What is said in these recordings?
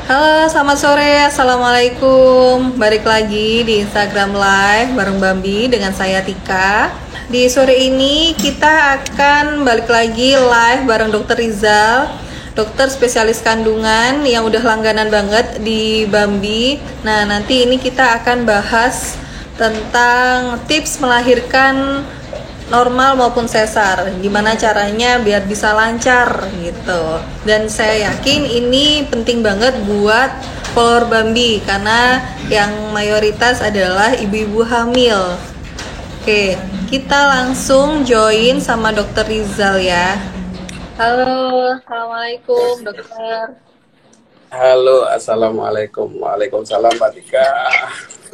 Halo, selamat sore. Assalamualaikum. Balik lagi di Instagram Live bareng Bambi dengan saya Tika. Di sore ini kita akan balik lagi live bareng Dokter Rizal, dokter spesialis kandungan yang udah langganan banget di Bambi. Nah, nanti ini kita akan bahas tentang tips melahirkan normal maupun sesar, gimana caranya biar bisa lancar gitu. Dan saya yakin ini penting banget buat follower Bambi karena yang mayoritas adalah ibu-ibu hamil. Oke, kita langsung join sama Dokter Rizal ya. Halo, assalamualaikum dokter. Halo, assalamualaikum. Waalaikumsalam, Mbak Tika.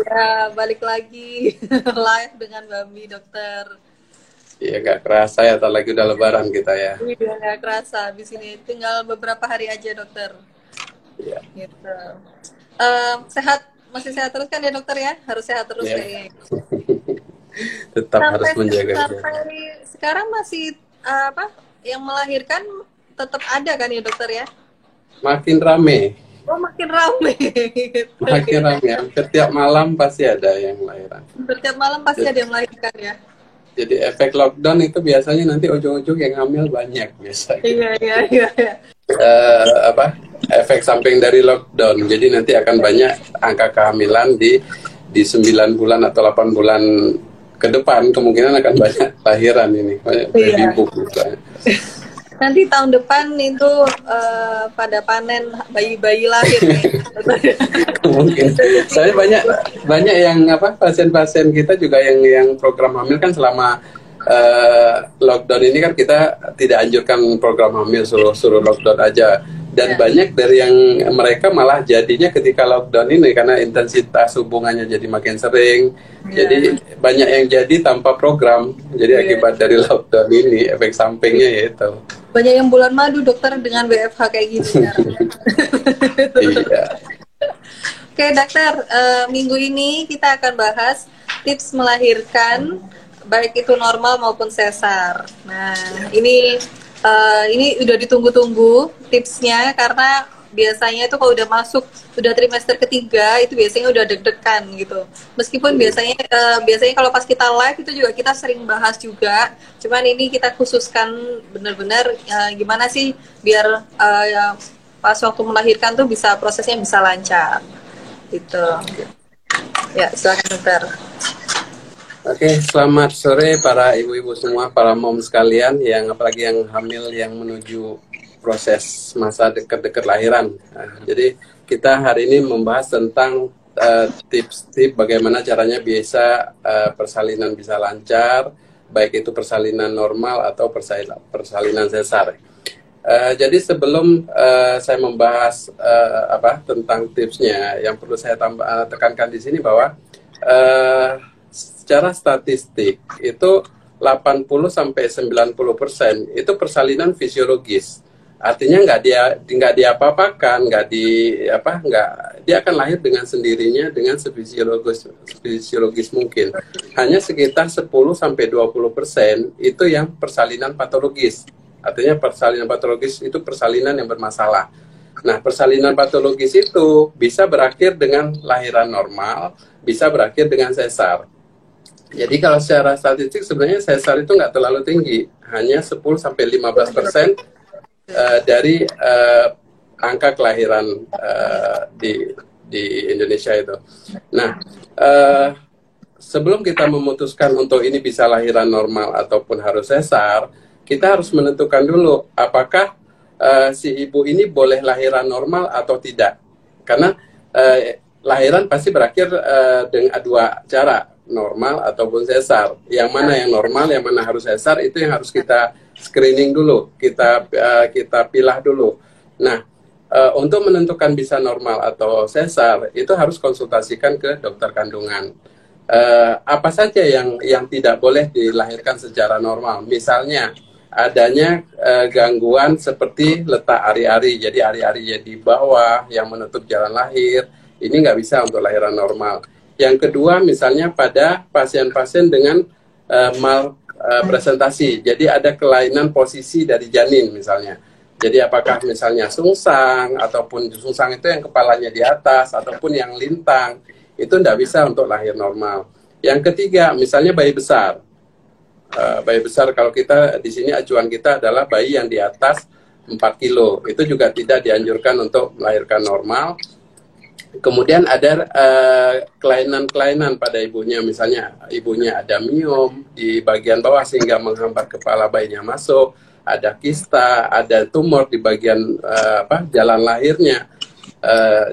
Ya, balik lagi live dengan Bambi dokter. Iya, nggak kerasa ya, tak lagi udah lebaran kita ya. Iya, nggak kerasa. Di sini tinggal beberapa hari aja dokter. Iya. Gitu. Sehat, masih sehat terus kan ya dokter ya? Harus sehat terus Iya. kayaknya. Tetap harus menjaga kesehatan. Sampai sekarang masih apa? Yang melahirkan tetap ada kan ya dokter ya? Makin rame, Oh, makin rame. Gitu. makin rame. Setiap malam pasti ada yang lahiran. Setiap malam pasti ada yang melahirkan ya? Jadi efek lockdown itu biasanya nanti ujung-ujung yang hamil banyak biasanya. Iya. Efek samping dari lockdown. Jadi nanti akan banyak angka kehamilan di 9 bulan atau 8 bulan ke depan, kemungkinan akan banyak lahiran ini, banyak baby boom misalnya. Nanti tahun depan itu pada panen bayi-bayi lahir nih. Mungkin saya banyak yang pasien-pasien kita juga yang program hamil kan selama lockdown ini kan kita tidak anjurkan program hamil, suruh lockdown aja, dan banyak dari yang mereka malah jadinya ketika lockdown ini karena intensitas hubungannya jadi makin sering, jadi banyak yang jadi tanpa program, jadi akibat dari lockdown ini efek sampingnya yaitu banyak yang bulan madu dokter dengan WFH kayak gini ya. iya. Oke dokter, minggu ini kita akan bahas tips melahirkan baik itu normal maupun sesar. Nah ini udah ditunggu-tunggu tipsnya karena biasanya itu kalau udah trimester ketiga itu biasanya udah deg-degan gitu. Meskipun biasanya kalau pas kita live itu juga kita sering bahas juga. Cuman ini kita khususkan benar-benar gimana sih biar pas waktu melahirkan tuh prosesnya bisa lancar. Gitu. Ya, silakan dokter. Oke, selamat sore para ibu-ibu semua, para mom sekalian, yang apalagi yang hamil yang menuju proses masa dekat-dekat lahiran. Nah, jadi kita hari ini membahas tentang tips-tips bagaimana caranya persalinan bisa lancar, baik itu persalinan normal atau persalinan sesar. Jadi sebelum saya membahas tentang tipsnya, yang perlu saya tekankan di sini bahwa secara statistik itu 80-90% itu persalinan fisiologis. Artinya nggak diapa-apakan, dia akan lahir dengan sendirinya dengan fisiologis mungkin. Hanya sekitar 10-20% itu yang persalinan patologis. Artinya persalinan patologis itu persalinan yang bermasalah. Nah, persalinan patologis itu bisa berakhir dengan lahiran normal, bisa berakhir dengan sesar. Jadi kalau secara statistik sebenarnya sesar itu nggak terlalu tinggi, hanya 10-15% dari angka kelahiran di Indonesia itu. Nah, sebelum kita memutuskan untuk ini bisa lahiran normal ataupun harus sesar, kita harus menentukan dulu apakah si ibu ini boleh lahiran normal atau tidak. Karena lahiran pasti berakhir dengan dua cara, normal ataupun sesar. Yang mana yang normal, yang mana harus sesar, itu yang harus kita screening dulu, kita pilah dulu. Nah, untuk menentukan bisa normal atau sesar, itu harus konsultasikan ke dokter kandungan. Apa saja yang tidak boleh dilahirkan secara normal? Misalnya adanya gangguan seperti letak ari-ari, jadi ari-ari di bawah yang menutup jalan lahir, ini nggak bisa untuk lahiran normal. Yang kedua, misalnya pada pasien-pasien dengan presentasi, jadi ada kelainan posisi dari janin misalnya. Jadi apakah misalnya sungsang, ataupun sungsang itu yang kepalanya di atas, ataupun yang lintang, itu tidak bisa untuk lahir normal. Yang ketiga, misalnya bayi besar. Bayi besar, kalau kita di sini acuan kita adalah bayi yang di atas 4 kilo. Itu juga tidak dianjurkan untuk melahirkan normal. Kemudian ada kelainan-kelainan pada ibunya, misalnya ibunya ada miom di bagian bawah sehingga menghambat kepala bayinya masuk, ada kista, ada tumor di bagian jalan lahirnya.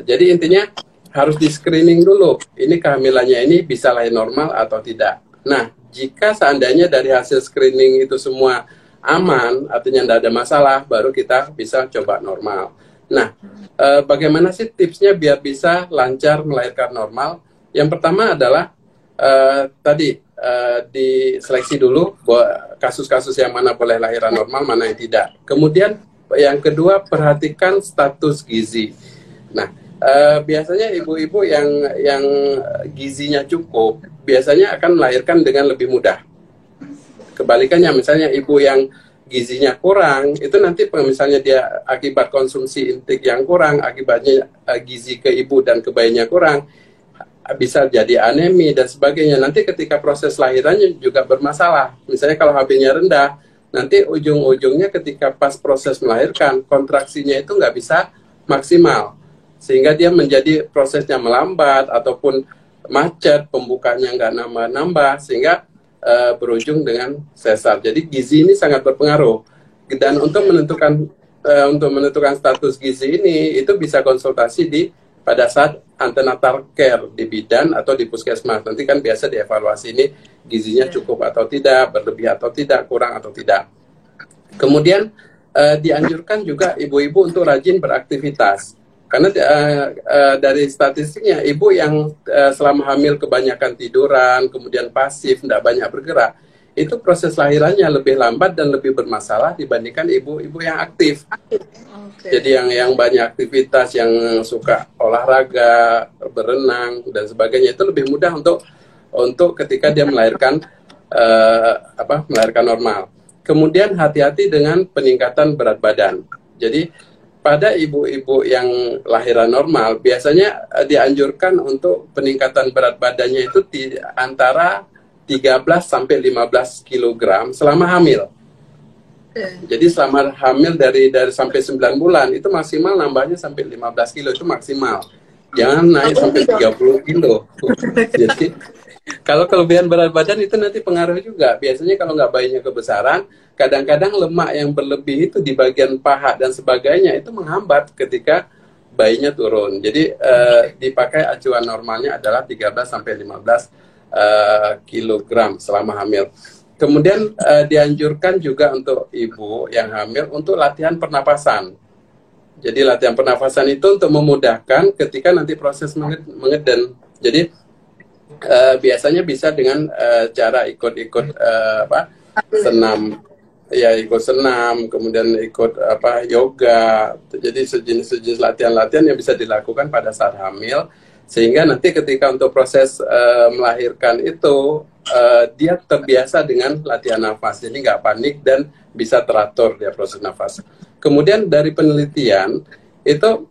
Jadi intinya harus di screening dulu, ini kehamilannya ini bisa lahir normal atau tidak. Nah, jika seandainya dari hasil screening itu semua aman, artinya tidak ada masalah, baru kita bisa coba normal. Nah, bagaimana sih tipsnya biar bisa lancar melahirkan normal? Yang pertama adalah diseleksi dulu kasus-kasus yang mana boleh lahiran normal, mana yang tidak. Kemudian yang kedua, perhatikan status gizi. Nah, biasanya ibu-ibu yang gizinya cukup biasanya akan melahirkan dengan lebih mudah. Kebalikannya, misalnya ibu yang gizinya kurang, itu nanti misalnya dia akibat konsumsi intik yang kurang, akibatnya gizi ke ibu dan ke bayinya kurang, bisa jadi anemi dan sebagainya. Nanti ketika proses lahirannya juga bermasalah. Misalnya kalau HB-nya rendah, nanti ujung-ujungnya ketika pas proses melahirkan, kontraksinya itu nggak bisa maksimal. Sehingga dia menjadi prosesnya melambat ataupun macet, pembukanya nggak nambah-nambah, sehingga berujung dengan sesar. Jadi gizi ini sangat berpengaruh. Dan untuk menentukan status gizi ini, itu bisa konsultasi pada saat antenatal care di bidan atau di puskesmas. Nanti kan biasa dievaluasi ini gizinya cukup atau tidak, berlebih atau tidak, kurang atau tidak. Kemudian dianjurkan juga ibu-ibu untuk rajin beraktivitas. Karena dari statistiknya, ibu yang selama hamil kebanyakan tiduran, kemudian pasif, tidak banyak bergerak, itu proses lahirannya lebih lambat dan lebih bermasalah dibandingkan ibu-ibu yang aktif. Okay. Jadi yang banyak aktivitas, yang suka olahraga, berenang, dan sebagainya, itu lebih mudah untuk ketika dia melahirkan normal. Kemudian hati-hati dengan peningkatan berat badan. Jadi pada ibu-ibu yang lahiran normal, biasanya dianjurkan untuk peningkatan berat badannya itu antara 13 sampai 15 kg selama hamil. Jadi selama hamil dari sampai 9 bulan, itu maksimal nambahnya sampai 15 kilo, itu maksimal. Jangan naik sampai 30 kilo. Jadi kalau kelebihan berat badan itu nanti pengaruh juga. Biasanya kalau nggak bayinya kebesaran, kadang-kadang lemak yang berlebih itu di bagian paha dan sebagainya itu menghambat ketika bayinya turun. Jadi dipakai acuan normalnya adalah 13 sampai 15 kilogram selama hamil. Kemudian dianjurkan juga untuk ibu yang hamil untuk latihan pernapasan. Jadi latihan pernapasan itu untuk memudahkan ketika nanti proses mengeden. Jadi biasanya bisa dengan cara ikut-ikut senam, ya ikut senam, kemudian ikut yoga. Jadi sejenis latihan-latihan yang bisa dilakukan pada saat hamil, sehingga nanti ketika untuk proses melahirkan itu dia terbiasa dengan latihan nafas, jadi nggak panik dan bisa teratur dia proses nafas. Kemudian dari penelitian itu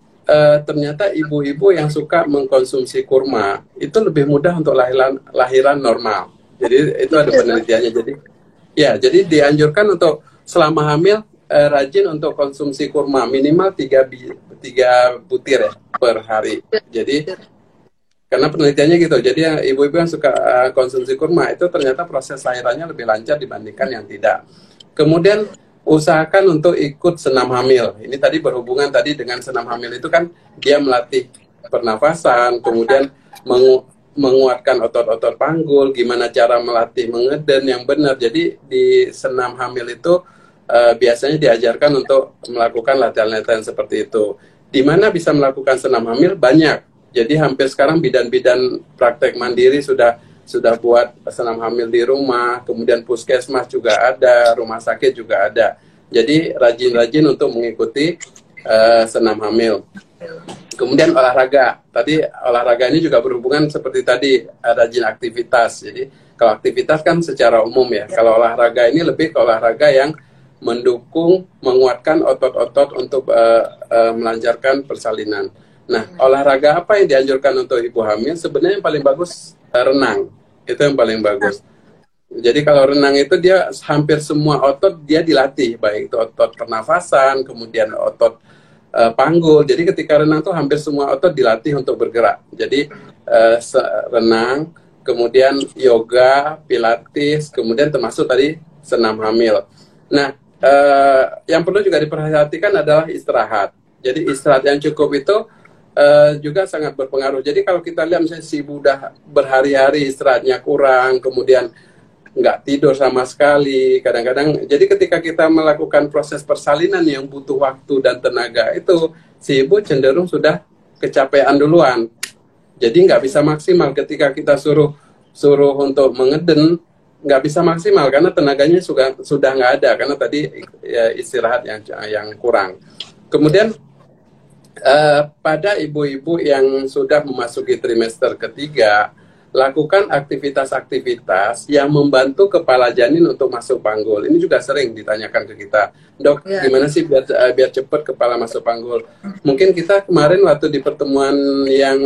ternyata ibu-ibu yang suka mengkonsumsi kurma itu lebih mudah untuk lahiran normal. Jadi itu ada penelitiannya. Jadi dianjurkan untuk selama hamil rajin untuk konsumsi kurma minimal 3 butir ya per hari. Jadi karena penelitiannya gitu. Jadi yang ibu-ibu yang suka konsumsi kurma itu ternyata proses lahirannya lebih lancar dibandingkan yang tidak. Kemudian usahakan untuk ikut senam hamil. Ini tadi berhubungan tadi dengan senam hamil itu kan dia melatih pernafasan, kemudian menguatkan otot-otot panggul, gimana cara melatih mengeden yang benar. Jadi di senam hamil itu biasanya diajarkan untuk melakukan latihan-latihan seperti itu. Di mana bisa melakukan senam hamil? Banyak. Jadi hampir sekarang bidan-bidan praktek mandiri sudah buat senam hamil di rumah, kemudian puskesmas juga ada, rumah sakit juga ada. Jadi rajin-rajin untuk mengikuti senam hamil. Kemudian olahraga. Tadi olahraga ini juga berhubungan seperti tadi, rajin aktivitas. Jadi kalau aktivitas kan secara umum ya. Kalau olahraga ini lebih ke olahraga yang mendukung, menguatkan otot-otot untuk melancarkan persalinan. Nah, olahraga apa yang dianjurkan untuk ibu hamil? Sebenarnya yang paling bagus renang. Itu yang paling bagus. Jadi kalau renang itu dia hampir semua otot dia dilatih, baik itu otot pernafasan, kemudian otot panggul. Jadi ketika renang tuh hampir semua otot dilatih untuk bergerak. Jadi renang, kemudian yoga, pilates, kemudian termasuk tadi senam hamil. Nah, yang perlu juga diperhatikan adalah istirahat. Jadi istirahat yang cukup itu juga sangat berpengaruh. Jadi kalau kita lihat misalnya si ibu udah berhari-hari istirahatnya kurang, kemudian nggak tidur sama sekali, kadang-kadang, jadi ketika kita melakukan proses persalinan yang butuh waktu dan tenaga itu, si ibu cenderung sudah kecapean duluan. Jadi nggak bisa maksimal ketika kita suruh untuk mengeden, nggak bisa maksimal karena tenaganya sudah nggak ada karena tadi ya, istirahat yang kurang. Kemudian pada ibu-ibu yang sudah memasuki trimester ketiga, lakukan aktivitas-aktivitas yang membantu kepala janin untuk masuk panggul. Ini juga sering ditanyakan ke kita, dok, gimana sih biar cepat kepala masuk panggul? Mungkin kita kemarin waktu di pertemuan yang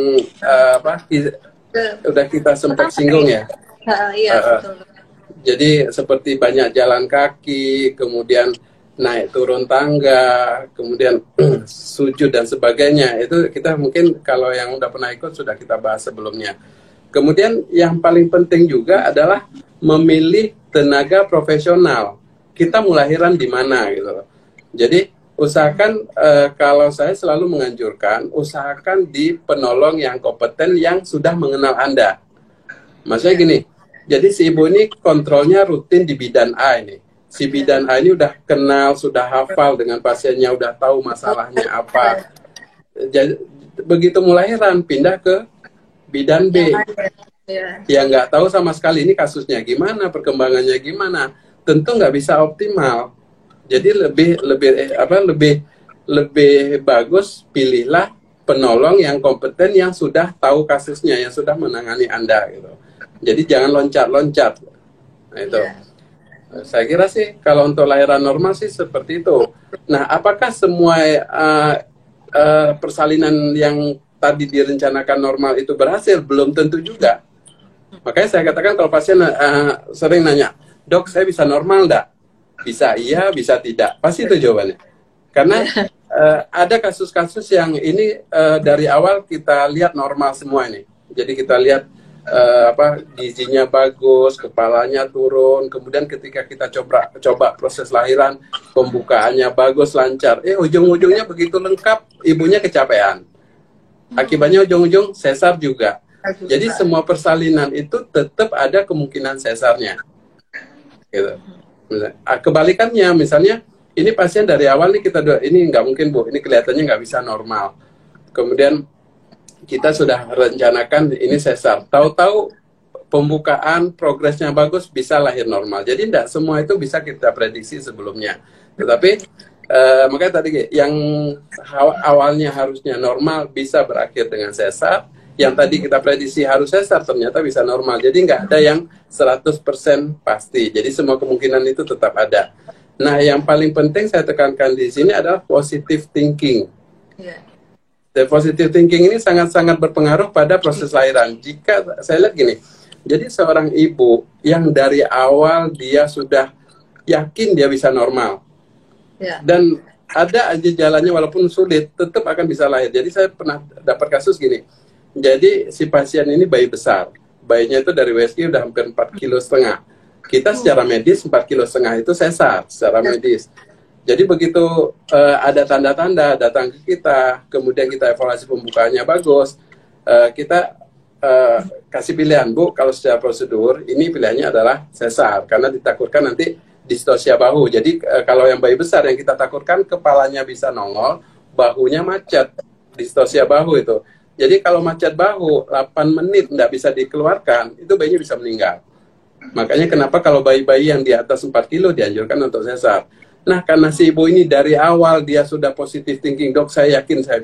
udah kita sempat singgung ya. Jadi seperti banyak jalan kaki, kemudian naik turun tangga, kemudian sujud dan sebagainya. Itu kita mungkin kalau yang udah pernah ikut sudah kita bahas sebelumnya. Kemudian yang paling penting juga adalah memilih tenaga profesional. Kita mau lahiran di mana gitu loh. Jadi usahakan kalau saya selalu menganjurkan, usahakan di penolong yang kompeten yang sudah mengenal Anda. Maksudnya gini, jadi si ibu ini kontrolnya rutin di bidan A ini. Si bidan A ini udah kenal, sudah hafal dengan pasiennya, udah tahu masalahnya apa. Jadi, begitu mulai lahiran, pindah ke bidan B. Yang nggak tahu sama sekali ini kasusnya gimana, perkembangannya gimana. Tentu nggak bisa optimal. Jadi lebih bagus pilihlah penolong yang kompeten, yang sudah tahu kasusnya, yang sudah menangani Anda gitu. Jadi jangan loncat-loncat. Nah itu. Saya kira sih kalau untuk lahiran normal sih seperti itu. Nah, apakah semua persalinan yang tadi direncanakan normal itu berhasil? Belum tentu juga. Makanya saya katakan kalau pasien sering nanya, dok saya bisa normal enggak? Bisa iya, bisa tidak. Pasti itu jawabannya. Karena ada kasus-kasus yang ini dari awal kita lihat normal semua ini. Jadi kita lihat gizinya bagus, kepalanya turun, kemudian ketika kita coba proses lahiran, pembukaannya bagus, lancar. Ujung-ujungnya begitu lengkap, ibunya kecapean. Akibatnya ujung-ujung sesar juga. Jadi semua persalinan itu tetap ada kemungkinan sesarnya. Gitu. Kebalikannya, misalnya ini pasien dari awal nih ini nggak mungkin Bu, ini kelihatannya nggak bisa normal. Kemudian kita sudah rencanakan ini sesar. Tahu-tahu pembukaan progresnya bagus, bisa lahir normal. Jadi tidak semua itu bisa kita prediksi sebelumnya. Tetapi makanya tadi yang awalnya harusnya normal bisa berakhir dengan sesar. Yang tadi kita prediksi harus sesar ternyata bisa normal. Jadi nggak ada yang 100% pasti. Jadi semua kemungkinan itu tetap ada. Nah, yang paling penting saya tekankan di sini adalah positive thinking. The positive thinking ini sangat-sangat berpengaruh pada proses lahiran. Jika saya lihat gini, jadi seorang ibu yang dari awal dia sudah yakin dia bisa normal, dan ada aja jalannya walaupun sulit, tetap akan bisa lahir. Jadi saya pernah dapat kasus gini, jadi si pasien ini bayi besar, bayinya itu dari WSI udah hampir 4,5 kilo. Kita secara medis 4,5 kilo itu sesar secara medis. Jadi begitu ada tanda-tanda datang ke kita, kemudian kita evaluasi pembukaannya bagus, kita kasih pilihan, Bu, kalau secara prosedur, ini pilihannya adalah sesar, karena ditakutkan nanti distosia bahu. Jadi kalau yang bayi besar yang kita takutkan, kepalanya bisa nongol, bahunya macet, distosia bahu itu. Jadi kalau macet bahu, 8 menit nggak bisa dikeluarkan, itu bayinya bisa meninggal. Makanya kenapa kalau bayi-bayi yang di atas 4 kilo dianjurkan untuk sesar. Nah, karena si ibu ini dari awal dia sudah positive thinking, dok saya yakin saya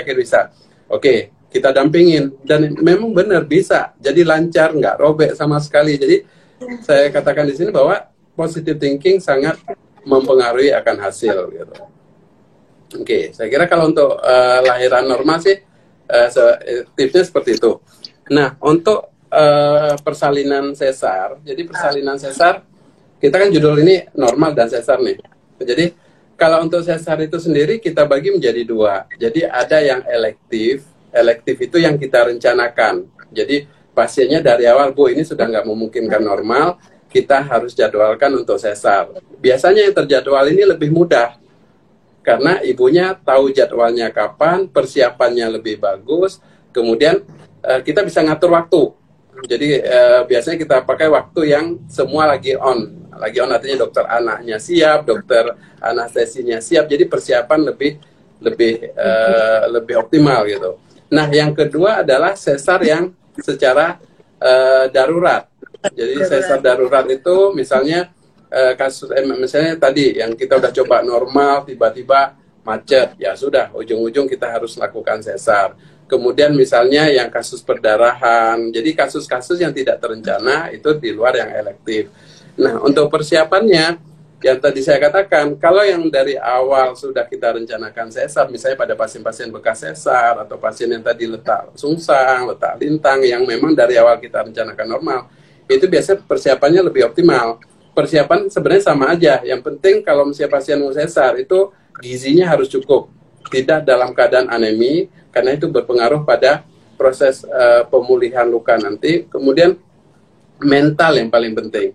yakin bisa. Oke, kita dampingin. Dan memang benar bisa. Jadi lancar, nggak robek sama sekali. Jadi saya katakan di sini bahwa positive thinking sangat mempengaruhi akan hasil gitu. Oke, saya kira kalau untuk lahiran normal sih tipsnya seperti itu. Nah, untuk persalinan sesar, jadi persalinan sesar kita kan judul ini normal dan sesar nih. Jadi kalau untuk sesar itu sendiri kita bagi menjadi dua. Jadi ada yang elektif. Elektif itu yang kita rencanakan. Jadi pasiennya dari awal, Bu, ini sudah nggak memungkinkan normal, kita harus jadwalkan untuk sesar. Biasanya yang terjadwal ini lebih mudah. Karena ibunya tahu jadwalnya kapan, persiapannya lebih bagus, kemudian kita bisa ngatur waktu. Jadi biasanya kita pakai waktu yang semua lagi on. Lagi on artinya dokter anaknya siap, dokter anestesinya siap, jadi persiapan lebih optimal gitu. Nah, yang kedua adalah sesar yang secara darurat. Jadi sesar darurat itu misalnya kasus misalnya tadi yang kita udah coba normal, tiba-tiba macet, ya sudah, ujung-ujung kita harus lakukan sesar. Kemudian misalnya yang kasus perdarahan, jadi kasus-kasus yang tidak terencana itu di luar yang elektif. Nah, untuk persiapannya, yang tadi saya katakan, kalau yang dari awal sudah kita rencanakan sesar, misalnya pada pasien-pasien bekas sesar, atau pasien yang tadi letak sungsang, letak lintang, yang memang dari awal kita rencanakan normal, itu biasanya persiapannya lebih optimal. Persiapan sebenarnya sama aja, yang penting kalau misalnya pasien mau sesar, itu gizinya harus cukup, tidak dalam keadaan anemi, karena itu berpengaruh pada proses pemulihan luka nanti. Kemudian mental yang paling penting.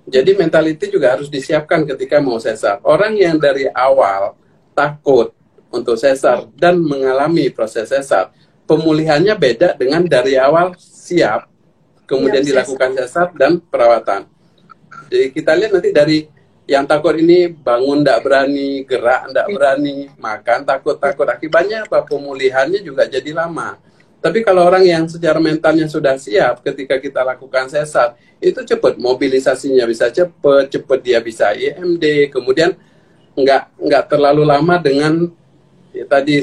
Jadi mentality juga harus disiapkan ketika mau sesar. Orang yang dari awal takut untuk sesar dan mengalami proses sesar, pemulihannya beda dengan dari awal siap, kemudian dilakukan sesar dan perawatan. Jadi kita lihat nanti dari yang takut ini bangun tidak berani, gerak tidak berani, makan takut-takut. Akibatnya apa? Pemulihannya juga jadi lama. Tapi kalau orang yang secara mentalnya sudah siap ketika kita lakukan sesar, itu cepat, mobilisasinya bisa cepat dia bisa IMD, kemudian nggak terlalu lama dengan ya, tadi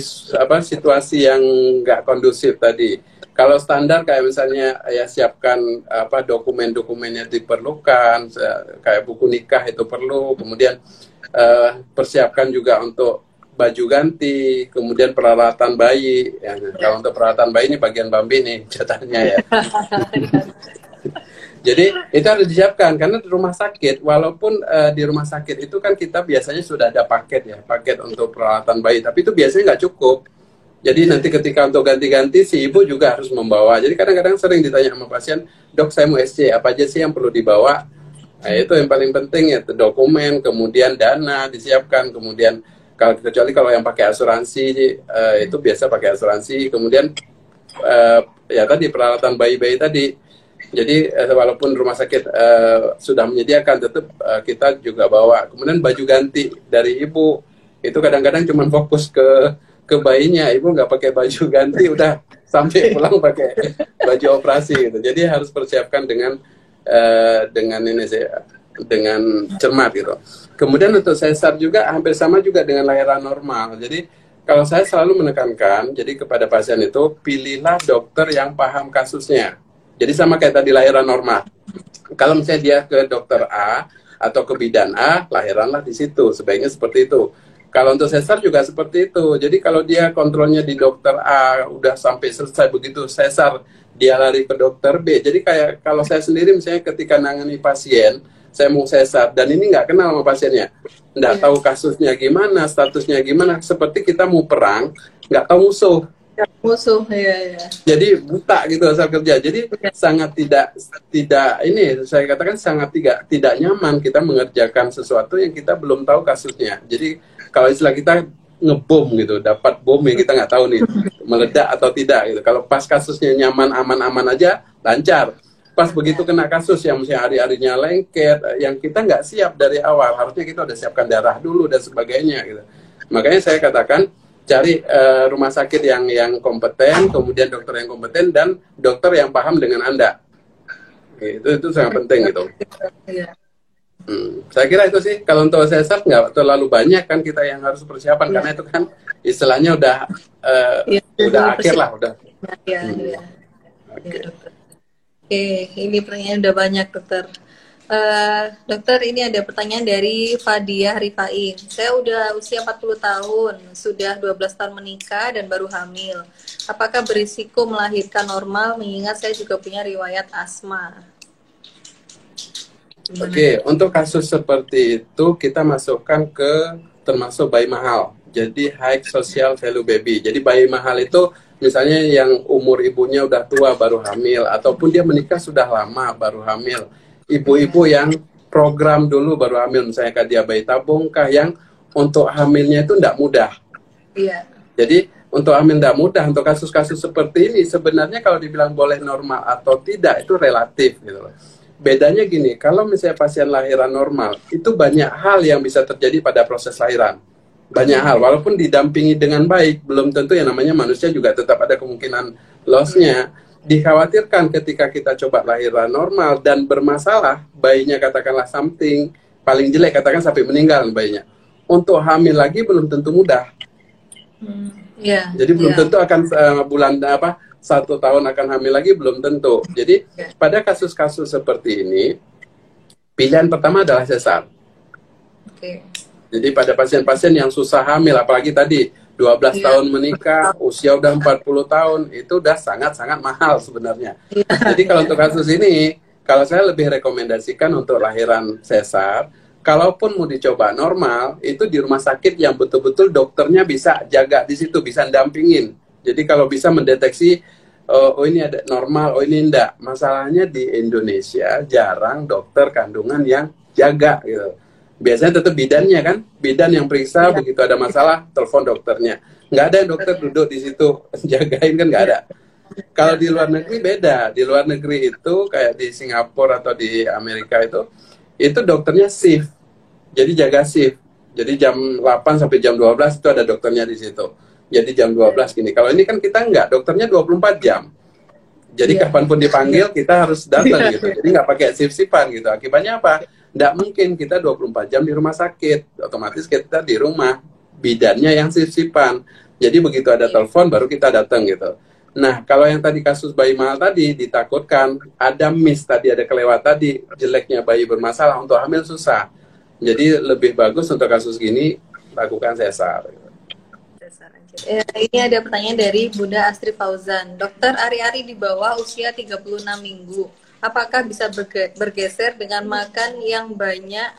situasi yang nggak kondusif tadi. Kalau standar kayak misalnya ya siapkan dokumen-dokumennya diperlukan, kayak buku nikah itu perlu, kemudian persiapkan juga untuk baju ganti, kemudian peralatan bayi. Ya, kalau untuk peralatan bayi ini bagian Bambi nih catatnya ya. Jadi itu harus disiapkan karena di rumah sakit, walaupun di rumah sakit itu kan kita biasanya sudah ada paket untuk peralatan bayi, tapi itu biasanya nggak cukup. Jadi nanti ketika untuk ganti-ganti si ibu juga harus membawa. Jadi kadang-kadang sering ditanya sama pasien, dok saya mau SC, apa aja sih yang perlu dibawa? Nah, itu yang paling penting ya, dokumen, kemudian dana disiapkan, kemudian kecuali kalau yang pakai asuransi itu biasa pakai asuransi, kemudian ya tadi peralatan bayi-bayi tadi. Jadi walaupun rumah sakit sudah menyediakan, tetap kita juga bawa. Kemudian baju ganti dari ibu itu kadang-kadang cuma fokus ke bayinya, ibu nggak pakai baju ganti, udah sampai pulang pakai baju operasi gitu. Jadi harus persiapkan dengan ini sih, dengan cermat gitu. Kemudian untuk sesar juga hampir sama juga dengan lahiran normal. Jadi kalau saya selalu menekankan, jadi kepada pasien itu pilihlah dokter yang paham kasusnya. Jadi sama kayak tadi lahiran normal. Kalau misalnya dia ke dokter A atau ke bidan A, lahiranlah di situ. Sebaiknya seperti itu. Kalau untuk sesar juga seperti itu. Jadi kalau dia kontrolnya di dokter A, udah sampai selesai begitu sesar, dia lari ke dokter B. Jadi kayak kalau saya sendiri misalnya ketika nangani pasien, saya mau sesar, dan ini nggak kenal sama pasiennya. Nggak tahu kasusnya gimana, statusnya gimana. Seperti kita mau perang, nggak tahu musuh. Ya. Jadi buta gitu asal kerja. Jadi sangat tidak ini saya katakan sangat tidak nyaman kita mengerjakan sesuatu yang kita belum tahu kasusnya. Jadi kalau istilah kita ngebom gitu, dapat bom yang kita nggak tahu nih meledak atau tidak gitu. Kalau pas kasusnya nyaman aman-aman aja lancar. Pas begitu kena kasus yang misalnya hari-harinya lengket, yang kita nggak siap dari awal, harusnya kita udah siapkan darah dulu dan sebagainya gitu. Makanya saya katakan cari rumah sakit yang kompeten, kemudian dokter yang kompeten dan dokter yang paham dengan Anda. Itu sangat penting gitu. Saya kira itu sih. Kalau untuk sesar nggak terlalu banyak kan kita yang harus persiapan karena itu kan istilahnya udah akhir lah udah. Oke, ini pertanyaan udah banyak dokter. Dokter, ini ada pertanyaan dari Fadiah Rifain. Saya udah usia 40 tahun, sudah 12 tahun menikah dan baru hamil. Apakah berisiko melahirkan normal mengingat saya juga punya riwayat asma? Oke, untuk kasus seperti itu kita masukkan ke termasuk bayi mahal. Jadi high social value baby. Jadi bayi mahal itu misalnya yang umur ibunya udah tua baru hamil, ataupun dia menikah sudah lama baru hamil. Ibu-ibu yang program dulu baru hamil, misalnya kayak dia bayi tabung kah, yang untuk hamilnya itu tidak mudah. Iya. Jadi untuk hamil tidak mudah. Untuk kasus-kasus seperti ini sebenarnya kalau dibilang boleh normal atau tidak itu relatif gitu loh. Bedanya gini, kalau misalnya pasien lahiran normal, itu banyak hal yang bisa terjadi pada proses lahiran. Banyak hal, walaupun didampingi dengan baik, belum tentu yang namanya manusia juga tetap ada kemungkinan loss-nya. Dikhawatirkan ketika kita coba lahiran normal dan bermasalah, bayinya katakanlah something, paling jelek katakan sampai meninggal bayinya. Untuk hamil lagi belum tentu mudah. Jadi belum tentu akan bulan 1 tahun akan hamil lagi, belum tentu. Jadi pada kasus-kasus seperti ini, pilihan pertama adalah sesar. Jadi pada pasien-pasien yang susah hamil, apalagi tadi 12 tahun menikah, usia udah 40 tahun, itu udah sangat-sangat mahal sebenarnya. Jadi kalau untuk kasus ini, kalau saya lebih rekomendasikan untuk lahiran sesar. Kalaupun mau dicoba normal, itu di rumah sakit yang betul-betul dokternya bisa jaga di situ, bisa dampingin. Jadi kalau bisa mendeteksi, oh ini ada normal, oh ini enggak. Masalahnya di Indonesia jarang dokter kandungan yang jaga gitu. Biasanya tetap bidannya kan, bidan yang periksa, begitu ada masalah, telepon dokternya. Nggak ada yang dokter duduk di situ jagain, kan nggak ada. Kalau di luar negeri beda. Di luar negeri itu kayak di Singapura atau di Amerika itu dokternya shift. Jadi jaga shift. Jadi jam 8 sampai jam 12 itu ada dokternya di situ. Jadi jam 12 gini. Kalau ini kan kita nggak, dokternya 24 jam. Jadi kapanpun dipanggil kita harus datang gitu. Jadi nggak pakai shift-shiftan gitu. Akibatnya apa? Nggak mungkin kita 24 jam di rumah sakit. Otomatis kita di rumah. Bidannya yang shift-shiftan. Jadi begitu ada telepon baru kita datang gitu. Nah, kalau yang tadi kasus bayi mahal tadi ditakutkan ada miss tadi, ada kelewat tadi, jeleknya bayi bermasalah, untuk hamil susah. Jadi lebih bagus untuk kasus gini lakukan sesar. Ini ada pertanyaan dari Bunda Astri Fauzan. Dokter, ari-ari di bawah usia 36 minggu, apakah bisa bergeser dengan makan yang banyak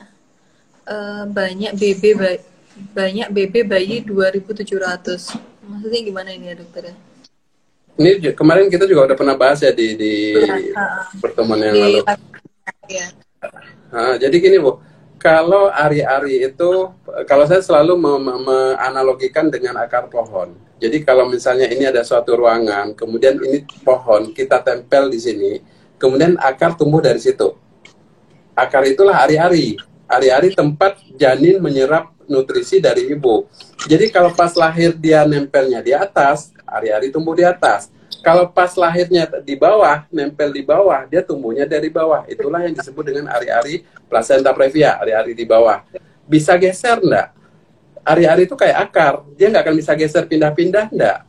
BB bayi 2.700? Maksudnya gimana ini ya dokter? Ini kemarin kita juga udah pernah bahas ya di pertemuan yang lalu. Nah, jadi gini Bu, kalau ari-ari itu, kalau saya selalu menganalogikan dengan akar pohon. Jadi kalau misalnya ini ada suatu ruangan, kemudian ini pohon, kita tempel di sini, kemudian akar tumbuh dari situ. Akar itulah ari-ari. Ari-ari tempat janin menyerap nutrisi dari ibu. Jadi kalau pas lahir dia nempelnya di atas, ari-ari tumbuh di atas. Kalau pas lahirnya di bawah, nempel di bawah, dia tumbuhnya dari bawah. Itulah yang disebut dengan ari-ari placenta previa, ari-ari di bawah. Bisa geser enggak? Ari-ari itu kayak akar, dia nggak akan bisa geser pindah-pindah enggak?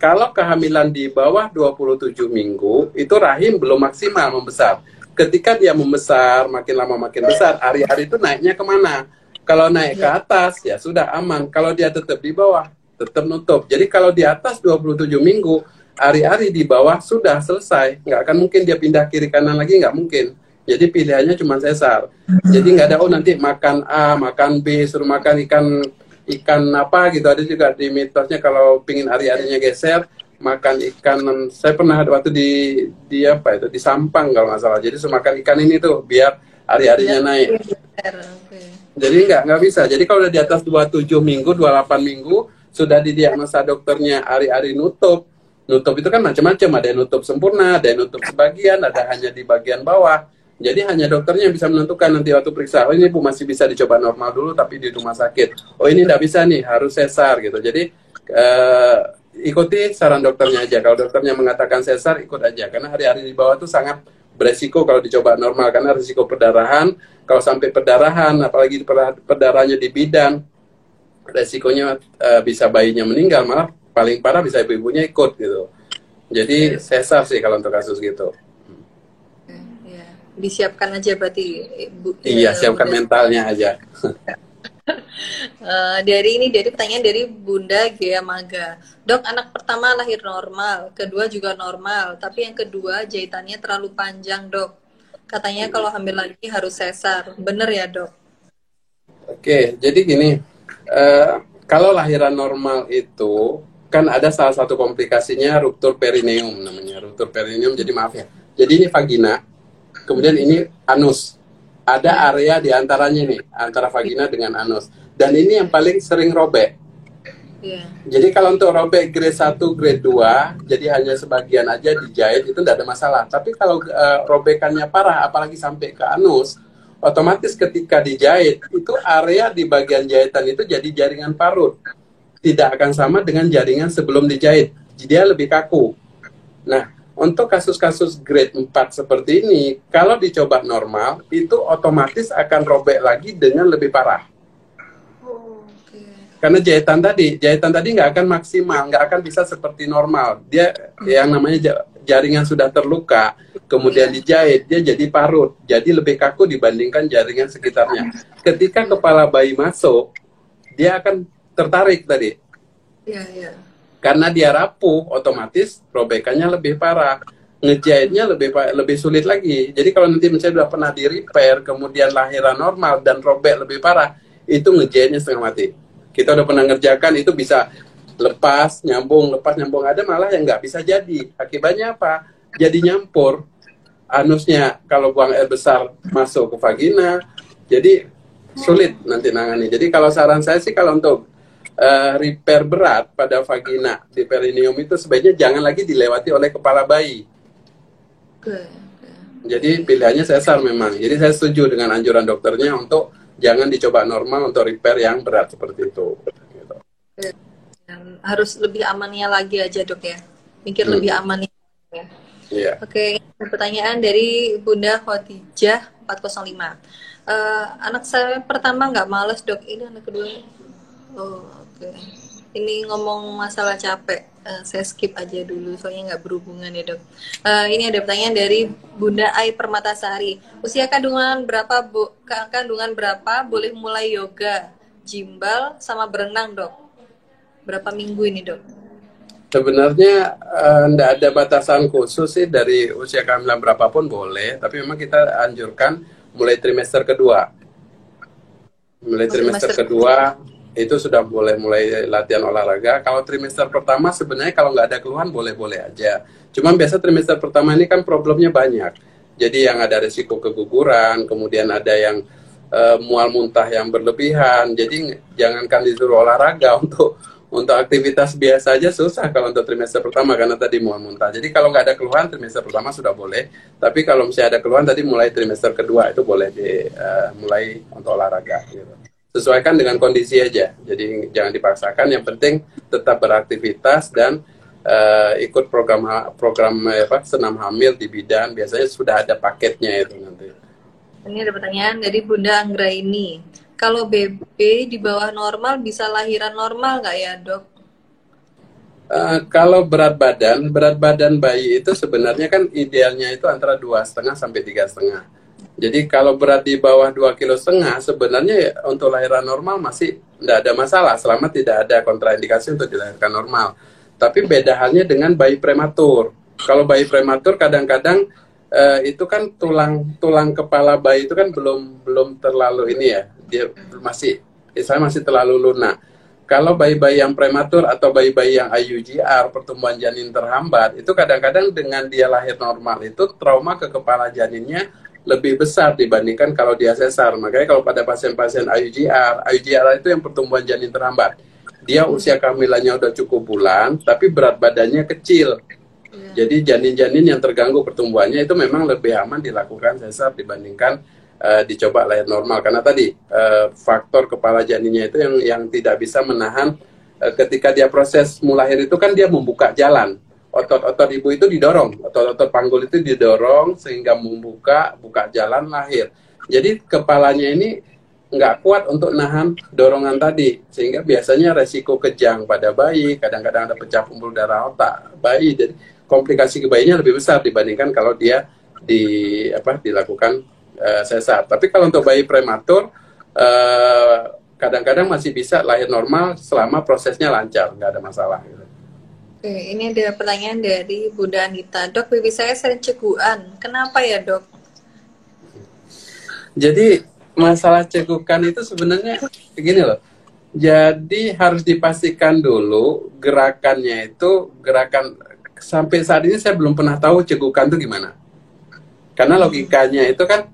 Kalau kehamilan di bawah 27 minggu, itu rahim belum maksimal membesar. Ketika dia membesar, makin lama makin besar, ari-ari itu naiknya kemana? Kalau naik ke atas, ya sudah aman. Kalau dia tetap di bawah, tetap nutup. Jadi kalau di atas 27 minggu, ari-ari di bawah sudah selesai. Nggak akan mungkin dia pindah kiri kanan lagi, nggak mungkin. Jadi pilihannya cuma sesar. Jadi nggak ada, nanti makan A, makan B, suruh makan ikan apa gitu. Ada juga di mitosnya kalau pingin ari-arinya geser, makan ikan. Saya pernah ada waktu di Sampang kalau nggak salah. Jadi suruh makan ikan ini tuh biar ari-arinya naik. Jadi nggak bisa. Jadi kalau udah di atas 27 minggu, 28 minggu, sudah didiagnosa dokternya ari-ari nutup. Nutup itu kan macam-macam, ada yang nutup sempurna, ada yang nutup sebagian, ada hanya di bagian bawah. Jadi hanya dokternya yang bisa menentukan nanti waktu periksa, oh ini Bu masih bisa dicoba normal dulu tapi di rumah sakit. Oh ini tidak bisa nih, harus sesar gitu. Jadi ikuti saran dokternya aja. Kalau dokternya mengatakan sesar, ikut aja. Karena hari-hari di bawah itu sangat beresiko kalau dicoba normal, karena risiko perdarahan. Kalau sampai perdarahan, apalagi perdarahannya di bidan, resikonya bisa bayinya meninggal, malah paling parah bisa ibu-ibunya ikut gitu. Jadi sesar sih kalau untuk kasus gitu. disiapkan aja berarti Bu. Iya, siapkan mentalnya aja. Dari pertanyaan dari Bunda Gea Maga. Dok, anak pertama lahir normal, kedua juga normal, tapi yang kedua jahitannya terlalu panjang, Dok. Katanya kalau hamil lagi harus sesar. Bener ya, Dok? Oke, jadi gini, kalau lahiran normal itu kan ada salah satu komplikasinya ruptur perineum namanya. Ruptur perineum, jadi maaf ya. Jadi ini vagina, kemudian ini anus. Ada area di antaranya nih, antara vagina dengan anus. Dan ini yang paling sering robek. Yeah. Jadi kalau untuk robek grade 1, grade 2, jadi hanya sebagian aja dijahit, itu tidak ada masalah. Tapi kalau robekannya parah, apalagi sampai ke anus, otomatis ketika dijahit, itu area di bagian jahitan itu jadi jaringan parut. Tidak akan sama dengan jaringan sebelum dijahit. Dia lebih kaku. Nah, untuk kasus-kasus grade 4 seperti ini, kalau dicoba normal, itu otomatis akan robek lagi dengan lebih parah. Karena jahitan tadi nggak akan maksimal, nggak akan bisa seperti normal. Dia yang namanya jaringan sudah terluka, kemudian dijahit, dia jadi parut, jadi lebih kaku dibandingkan jaringan sekitarnya. Ketika kepala bayi masuk, dia akan tertarik tadi. Iya. Karena dia rapuh, otomatis robekannya lebih parah. Ngejahitnya lebih sulit lagi. Jadi kalau nanti misalnya sudah pernah di repair, kemudian lahiran normal dan robek lebih parah, itu ngejahitnya setengah mati. Kita udah pernah ngerjakan, itu bisa lepas, nyambung. Ada malah yang nggak bisa jadi. Akibatnya apa? Jadi nyampur. Anusnya kalau buang air besar masuk ke vagina, jadi sulit nanti nangani. Jadi kalau saran saya sih kalau untuk repair berat pada vagina di perineum itu sebaiknya jangan lagi dilewati oleh kepala bayi. Jadi pilihannya sesar memang. Jadi saya setuju dengan anjuran dokternya untuk jangan dicoba normal untuk repair yang berat seperti itu. Gitu. Harus lebih amannya lagi aja, Dok ya. Mikir lebih aman ya. Yeah. Oke, pertanyaan dari Bunda Khotijah 405. Anak saya pertama nggak males, Dok. Ini anak kedua. Oh, oke. Ini ngomong masalah capek. Saya skip aja dulu, soalnya nggak berhubungan ya, Dok. Ini ada pertanyaan dari Bunda Ai Permatasari. Usia kandungan berapa, Bu? Kandungan berapa boleh mulai yoga, jimbal, sama berenang, Dok? Berapa minggu ini, Dok? Sebenarnya tidak ada batasan khusus sih, dari usia kehamilan berapapun boleh, tapi memang kita anjurkan mulai trimester kedua. Mulai trimester kedua itu sudah mulai latihan olahraga. Kalau trimester pertama sebenarnya kalau nggak ada keluhan boleh-boleh aja. Cuma biasa trimester pertama ini kan problemnya banyak. Jadi yang ada risiko keguguran, kemudian ada yang mual muntah yang berlebihan. Jadi jangankan disuruh olahraga, untuk aktivitas biasa aja susah kalau untuk trimester pertama karena tadi mual muntah. Jadi kalau nggak ada keluhan trimester pertama sudah boleh. Tapi kalau misalnya ada keluhan tadi mulai trimester kedua itu boleh mulai untuk olahraga. Gitu. Sesuaikan dengan kondisi aja. Jadi jangan dipaksakan. Yang penting tetap beraktivitas dan ikut program senam hamil di bidan. Biasanya sudah ada paketnya itu nanti. Ini ada pertanyaan dari Bunda Anggraini. Kalau BB di bawah normal bisa lahiran normal nggak ya, Dok? Kalau berat badan bayi itu sebenarnya kan idealnya itu antara 2,5 sampai 3,5. Jadi kalau berat di bawah 2,5 kg sebenarnya ya, untuk lahiran normal masih tidak ada masalah selama tidak ada kontraindikasi untuk dilahirkan normal. Tapi beda halnya dengan bayi prematur. Kalau bayi prematur kadang-kadang itu kan tulang kepala bayi itu kan belum terlalu ini ya, dia masih terlalu lunak. Kalau bayi-bayi yang prematur atau bayi-bayi yang IUGR, pertumbuhan janin terhambat, itu kadang-kadang dengan dia lahir normal itu trauma ke kepala janinnya lebih besar dibandingkan kalau dia sesar. Makanya kalau pada pasien-pasien IUGR itu yang pertumbuhan janin terhambat, dia usia kehamilannya udah cukup bulan tapi berat badannya kecil. Jadi janin-janin yang terganggu pertumbuhannya itu memang lebih aman dilakukan sesar dibandingkan dicoba lahir normal. Karena tadi faktor kepala janinnya itu yang tidak bisa menahan ketika dia proses mulahir itu kan dia membuka jalan. Otot-otot ibu itu didorong, otot-otot panggul itu didorong sehingga buka jalan lahir. Jadi kepalanya ini nggak kuat untuk nahan dorongan tadi, sehingga biasanya resiko kejang pada bayi, kadang-kadang ada pecah pembuluh darah otak bayi, jadi komplikasi ke bayinya lebih besar dibandingkan kalau dia dilakukan sesar. Tapi kalau untuk bayi prematur kadang-kadang masih bisa lahir normal selama prosesnya lancar, nggak ada masalah gitu. Oke, ini ada pertanyaan dari Bunda Anita. Dok, baby saya sering cegukan. Kenapa ya, Dok? Jadi masalah cegukan itu sebenarnya begini loh. Jadi harus dipastikan dulu gerakannya itu sampai saat ini saya belum pernah tahu cegukan itu gimana. Karena logikanya itu kan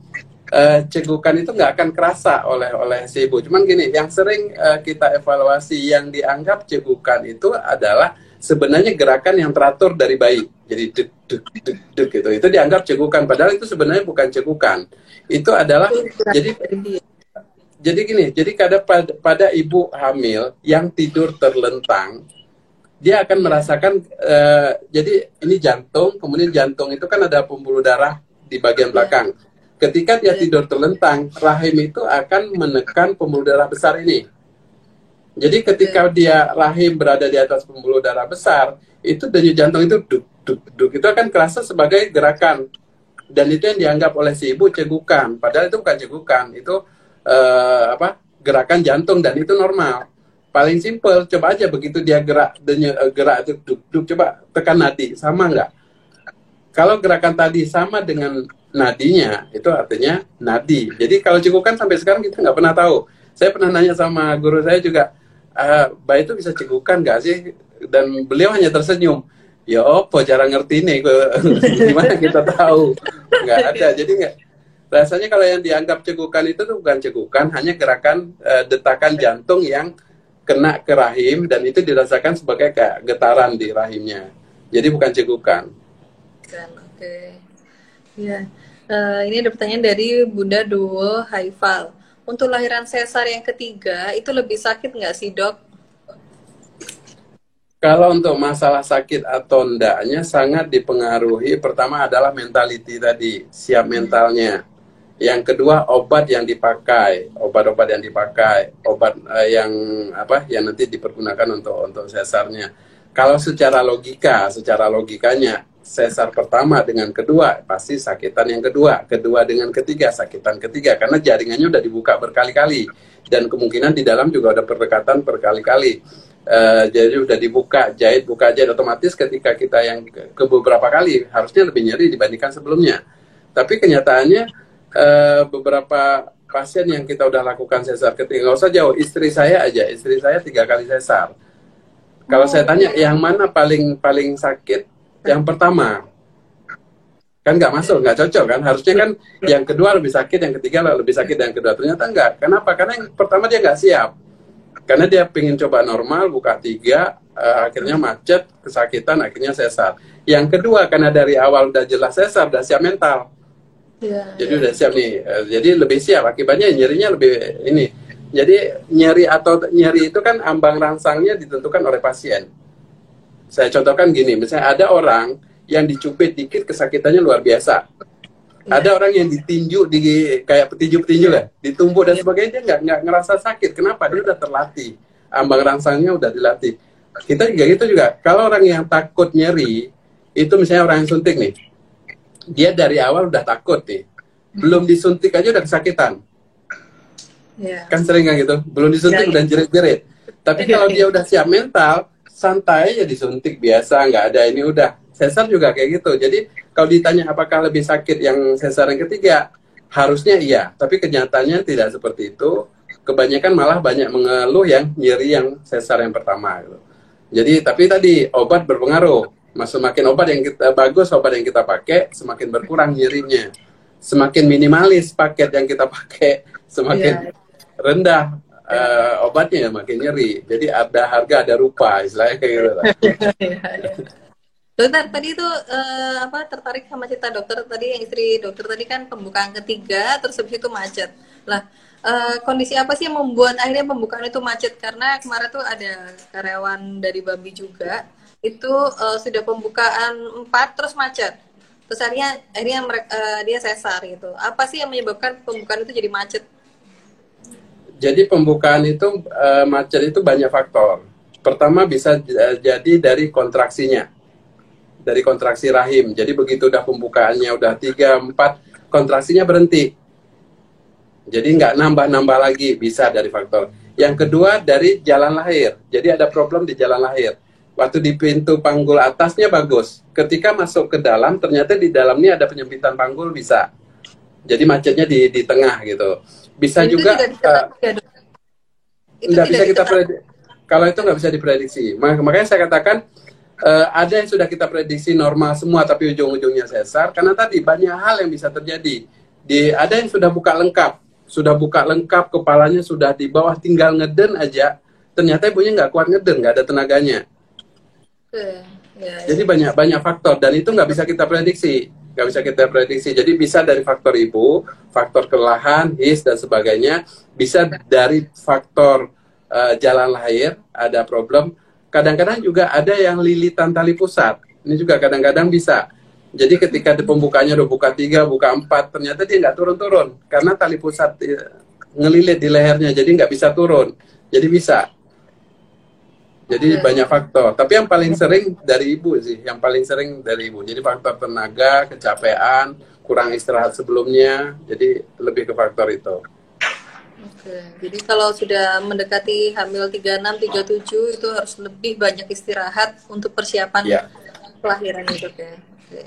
cegukan itu nggak akan kerasa oleh si ibu. Cuman gini, yang sering kita evaluasi yang dianggap cegukan itu adalah sebenarnya gerakan yang teratur dari bayi. Jadi deg deg deg deg gitu. Itu dianggap cegukan, padahal itu sebenarnya bukan cegukan. Itu adalah jadi gini, jadi pada ibu hamil yang tidur terlentang, dia akan merasakan jadi ini jantung, kemudian jantung itu kan ada pembuluh darah di bagian belakang. Ketika dia tidur terlentang, rahim itu akan menekan pembuluh darah besar ini. Jadi ketika rahim berada di atas pembuluh darah besar, itu denyut jantung itu duk duk duk itu akan kerasa sebagai gerakan, dan itu yang dianggap oleh si ibu cegukan. Padahal itu bukan cegukan, itu gerakan jantung, dan itu normal. Paling simpel, coba aja begitu dia gerak itu duk duk, coba tekan nadi, sama nggak? Kalau gerakan tadi sama dengan nadinya, itu artinya nadi. Jadi kalau cegukan sampai sekarang kita nggak pernah tahu. Saya pernah nanya sama guru saya juga, bayi itu bisa cegukan nggak sih? Dan beliau hanya tersenyum. Ya opo cara ngerti nih, gimana kita tahu? Nggak ada. Jadi nggak. Rasanya kalau yang dianggap cegukan itu tuh bukan cegukan, hanya gerakan detakan jantung yang kena ke rahim, dan itu dirasakan sebagai kayak getaran di rahimnya. Jadi bukan cegukan. Oke. Ya. Ini ada pertanyaan dari Bunda Duo Haifal. Untuk lahiran sesar yang ketiga, itu lebih sakit nggak sih, Dok? Kalau untuk masalah sakit atau enggaknya sangat dipengaruhi, pertama adalah mentality tadi, siap mentalnya. Yang kedua, obat yang dipakai, obat-obat yang dipakai, obat yang nanti dipergunakan untuk sesarnya. Kalau secara logikanya, sesar pertama dengan kedua pasti sakitan yang kedua dengan ketiga sakitan ketiga, karena jaringannya udah dibuka berkali-kali, dan kemungkinan di dalam juga udah berdekatan berkali-kali. Jadi udah dibuka jahit, otomatis ketika kita yang ke beberapa kali harusnya lebih nyeri dibandingkan sebelumnya. Tapi kenyataannya beberapa pasien yang kita udah lakukan sesar ketiga, nggak usah jauh, istri saya 3 kali sesar. Kalau saya tanya yang mana paling sakit, yang pertama kan nggak masuk, nggak cocok kan, harusnya kan yang kedua lebih sakit, yang ketiga lebih sakit, yang kedua ternyata enggak. Kenapa? Karena yang pertama dia nggak siap, karena dia pengen coba normal, buka 3, akhirnya macet, kesakitan, akhirnya sesar. Yang kedua karena dari awal udah jelas sesar, udah siap mental, jadi udah siap nih, jadi lebih siap, akibatnya nyerinya lebih ini. Jadi nyeri itu kan ambang rangsangnya ditentukan oleh pasien. Saya contohkan gini, misalnya ada orang yang dicubit dikit kesakitannya luar biasa. Ada orang yang ditinju kayak petinju lah, ditumbuk dan sebagainya, dia nggak ngerasa sakit. Kenapa? Dia udah terlatih, ambang rangsangnya udah dilatih. Kita juga gitu juga. Kalau orang yang takut nyeri, itu misalnya orang yang suntik nih, dia dari awal udah takut nih, belum disuntik aja udah kesakitan. Kan sering kan gitu, belum disuntik udah jerit-jerit. Tapi kalau dia udah siap mental, santai aja disuntik biasa, nggak ada ini udah. Sesar juga kayak gitu. Jadi kalau ditanya apakah lebih sakit yang sesar yang ketiga, harusnya iya. Tapi kenyataannya tidak seperti itu. Kebanyakan malah banyak mengeluh yang nyeri yang sesar yang pertama. Gitu. Jadi tapi tadi obat berpengaruh. Semakin obat yang obat yang kita pakai, semakin berkurang nyerinya. Semakin minimalis paket yang kita pakai, semakin rendah obatnya, makin nyeri. Jadi ada harga ada rupa, istilahnya kayak gitu. Dokter, tadi itu tertarik sama cerita dokter tadi, yang istri dokter tadi kan pembukaan ketiga, terus habis itu macet. Lah, kondisi apa sih yang membuat akhirnya pembukaan itu macet? Karena kemarin tuh ada karyawan dari Bambi juga, itu sudah pembukaan 4 terus macet. Terus akhirnya dia sesar gitu. Apa sih yang menyebabkan pembukaan itu jadi macet? Jadi pembukaan itu macet itu banyak faktor. Pertama bisa jadi dari kontraksinya. dari kontraksi rahim. Jadi begitu udah pembukaannya udah 3, 4, kontraksinya berhenti. Jadi nggak nambah-nambah lagi, bisa dari faktor. Yang kedua dari jalan lahir. Jadi ada problem di jalan lahir. Waktu di pintu panggul atasnya bagus. Ketika masuk ke dalam, ternyata di dalamnya ada penyempitan panggul bisa. Jadi macetnya di tengah gitu. Bisa itu juga tidak diketahui ya, Dok? Itu nggak tidak bisa kita diketahui. prediksi. Kalau itu nggak bisa diprediksi. Makanya saya katakan ada yang sudah kita prediksi normal semua, tapi ujung-ujungnya sesar. Karena tadi banyak hal yang bisa terjadi. Ada yang sudah buka lengkap, kepalanya sudah di bawah, tinggal ngeden aja. Ternyata ibunya nggak kuat ngeden, nggak ada tenaganya. Oke. Ya, Jadi banyak faktor dan itu nggak bisa kita prediksi. Nggak bisa kita prediksi. Jadi bisa dari faktor ibu, faktor kelelahan, his dan sebagainya. Bisa dari faktor jalan lahir, ada problem. Kadang-kadang juga ada yang lilitan tali pusat. Ini juga kadang-kadang bisa. Jadi ketika di pembukanya udah buka 3, buka 4, ternyata dia nggak turun-turun. Karena tali pusat ngelilit di lehernya, jadi nggak bisa turun. Jadi bisa. Jadi banyak faktor. Tapi yang paling sering dari ibu sih. Yang paling sering dari ibu. Jadi faktor tenaga, kecapean, kurang istirahat sebelumnya. Jadi lebih ke faktor itu. Oke. Jadi kalau sudah mendekati hamil 36, 37 itu harus lebih banyak istirahat untuk persiapan Ya. kelahiran itu ya. Oke.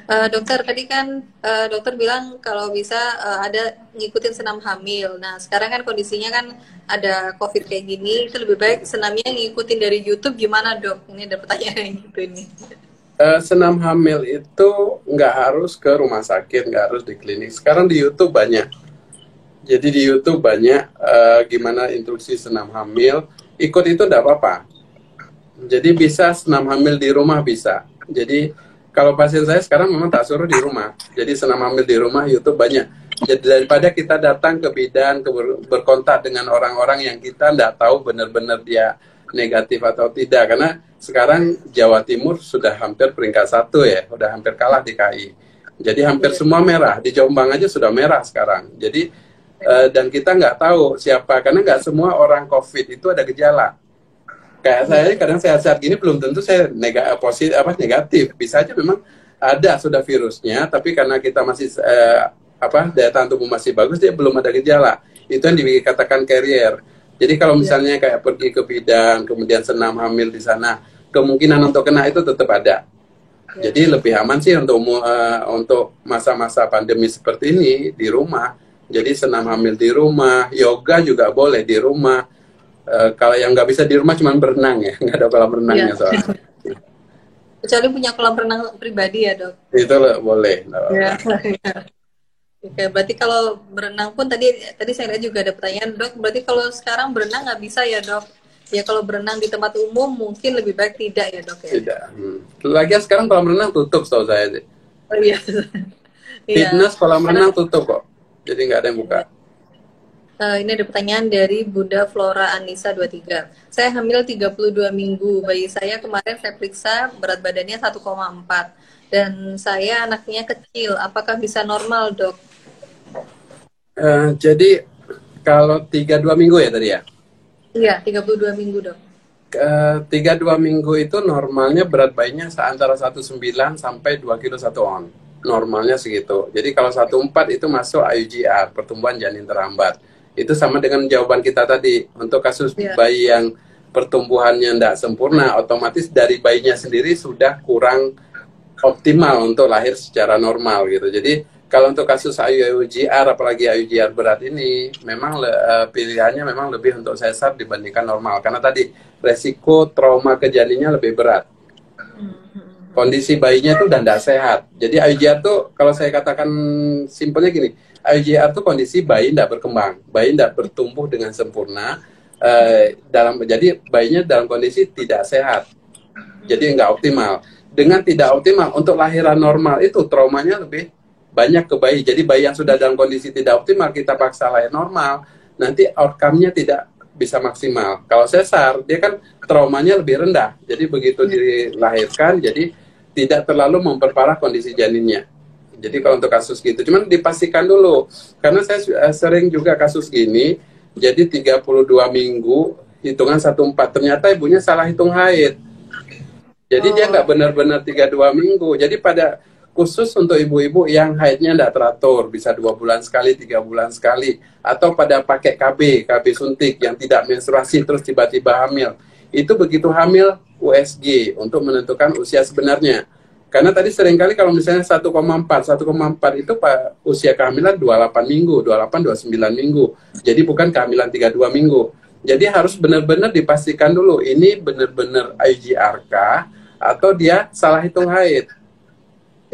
Dokter tadi kan dokter bilang kalau bisa ada ngikutin senam hamil. Nah sekarang kan kondisinya kan ada COVID kayak gini, itu lebih baik senamnya ngikutin dari YouTube gimana dok? Ini ada pertanyaan gitu ini. Senam hamil itu nggak harus ke rumah sakit, nggak harus di klinik. Sekarang di YouTube banyak. Jadi di YouTube banyak gimana instruksi senam hamil. Ikut itu nggak apa-apa. Jadi bisa senam hamil di rumah bisa. Jadi kalau pasien saya sekarang memang tak suruh di rumah. Jadi senam hamil di rumah YouTube banyak. Jadi daripada kita datang ke bidan, berkontak dengan orang-orang yang kita nggak tahu benar-benar dia negatif atau tidak. Karena sekarang Jawa Timur sudah hampir peringkat 1 ya, sudah hampir kalah di KI. Jadi hampir semua merah. Di Jombang aja sudah merah sekarang. Jadi dan kita nggak tahu siapa, karena nggak semua orang COVID itu ada gejala. Kayak saya kadang sehat-sehat gini belum tentu saya negatif. Bisa aja memang ada sudah virusnya, tapi karena kita masih daya tahan tubuh masih bagus, dia belum ada gejala. Itu yang dikatakan carrier. Jadi kalau misalnya kayak pergi ke bidan, kemudian senam hamil di sana, kemungkinan untuk kena itu tetap ada. Jadi lebih aman sih untuk masa-masa pandemi seperti ini di rumah. Jadi senam hamil di rumah, yoga juga boleh di rumah. Kalau yang nggak bisa di rumah cuma berenang ya, nggak ada kolam renangnya soalnya. Kecuali punya kolam renang pribadi ya dok. Itu boleh. Ya. Oke, berarti kalau berenang pun tadi saya lihat juga ada pertanyaan dok. Berarti kalau sekarang berenang nggak bisa ya dok? Ya kalau berenang di tempat umum mungkin lebih baik tidak ya dok ya? Tidak. Lagian sekarang kolam renang tutup setahu saya sih. Oh iya. Fitness kolam renang tutup kok. Jadi nggak ada yang buka. Ini ada pertanyaan dari Bunda Flora Anissa 23. Saya hamil 32 minggu. Bayi saya kemarin saya periksa berat badannya 1,4 dan saya anaknya kecil. Apakah bisa normal, Dok? Jadi kalau 32 minggu ya tadi ya? Iya, 32 minggu, Dok. 32 minggu itu normalnya berat bayinya antara 19 sampai 2 kilo 1 on. Normalnya segitu. Jadi kalau 14 itu masuk IUGR, pertumbuhan janin terhambat. Itu sama dengan jawaban kita tadi. Untuk kasus bayi yang pertumbuhannya tidak sempurna, otomatis dari bayinya sendiri sudah kurang optimal untuk lahir secara normal gitu. Jadi kalau untuk kasus IUGR, apalagi IUGR berat ini, memang pilihannya memang lebih untuk sesar dibandingkan normal. Karena tadi resiko trauma ke janinnya lebih berat. Kondisi bayinya itu udah tidak sehat. Jadi IUGR tuh kalau saya katakan simpelnya gini, IUGR tuh kondisi bayi tidak berkembang, bayi tidak bertumbuh dengan sempurna, jadi bayinya dalam kondisi tidak sehat, jadi nggak optimal. Dengan tidak optimal untuk lahiran normal itu traumanya lebih banyak ke bayi. Jadi bayi yang sudah dalam kondisi tidak optimal kita paksa lahir normal, nanti outcome-nya tidak bisa maksimal. Kalau sesar dia kan traumanya lebih rendah, jadi begitu dilahirkan jadi tidak terlalu memperparah kondisi janinnya. Jadi kalau untuk kasus gitu, cuman dipastikan dulu. Karena saya sering juga kasus gini, jadi 32 minggu, hitungan 14, ternyata ibunya salah hitung haid. Jadi dia Oh, nggak benar-benar 32 minggu. Jadi pada khusus untuk ibu-ibu yang haidnya nggak teratur, bisa 2 bulan sekali, 3 bulan sekali, atau pada pakai KB suntik yang tidak menstruasi terus tiba-tiba hamil. Itu begitu hamil USG untuk menentukan usia sebenarnya. Karena tadi seringkali kalau misalnya 1,4 itu usia kehamilan 28 minggu, 28, 29 minggu. Jadi bukan kehamilan 32 minggu. Jadi harus benar-benar dipastikan dulu ini benar-benar IGR kah atau dia salah hitung haid.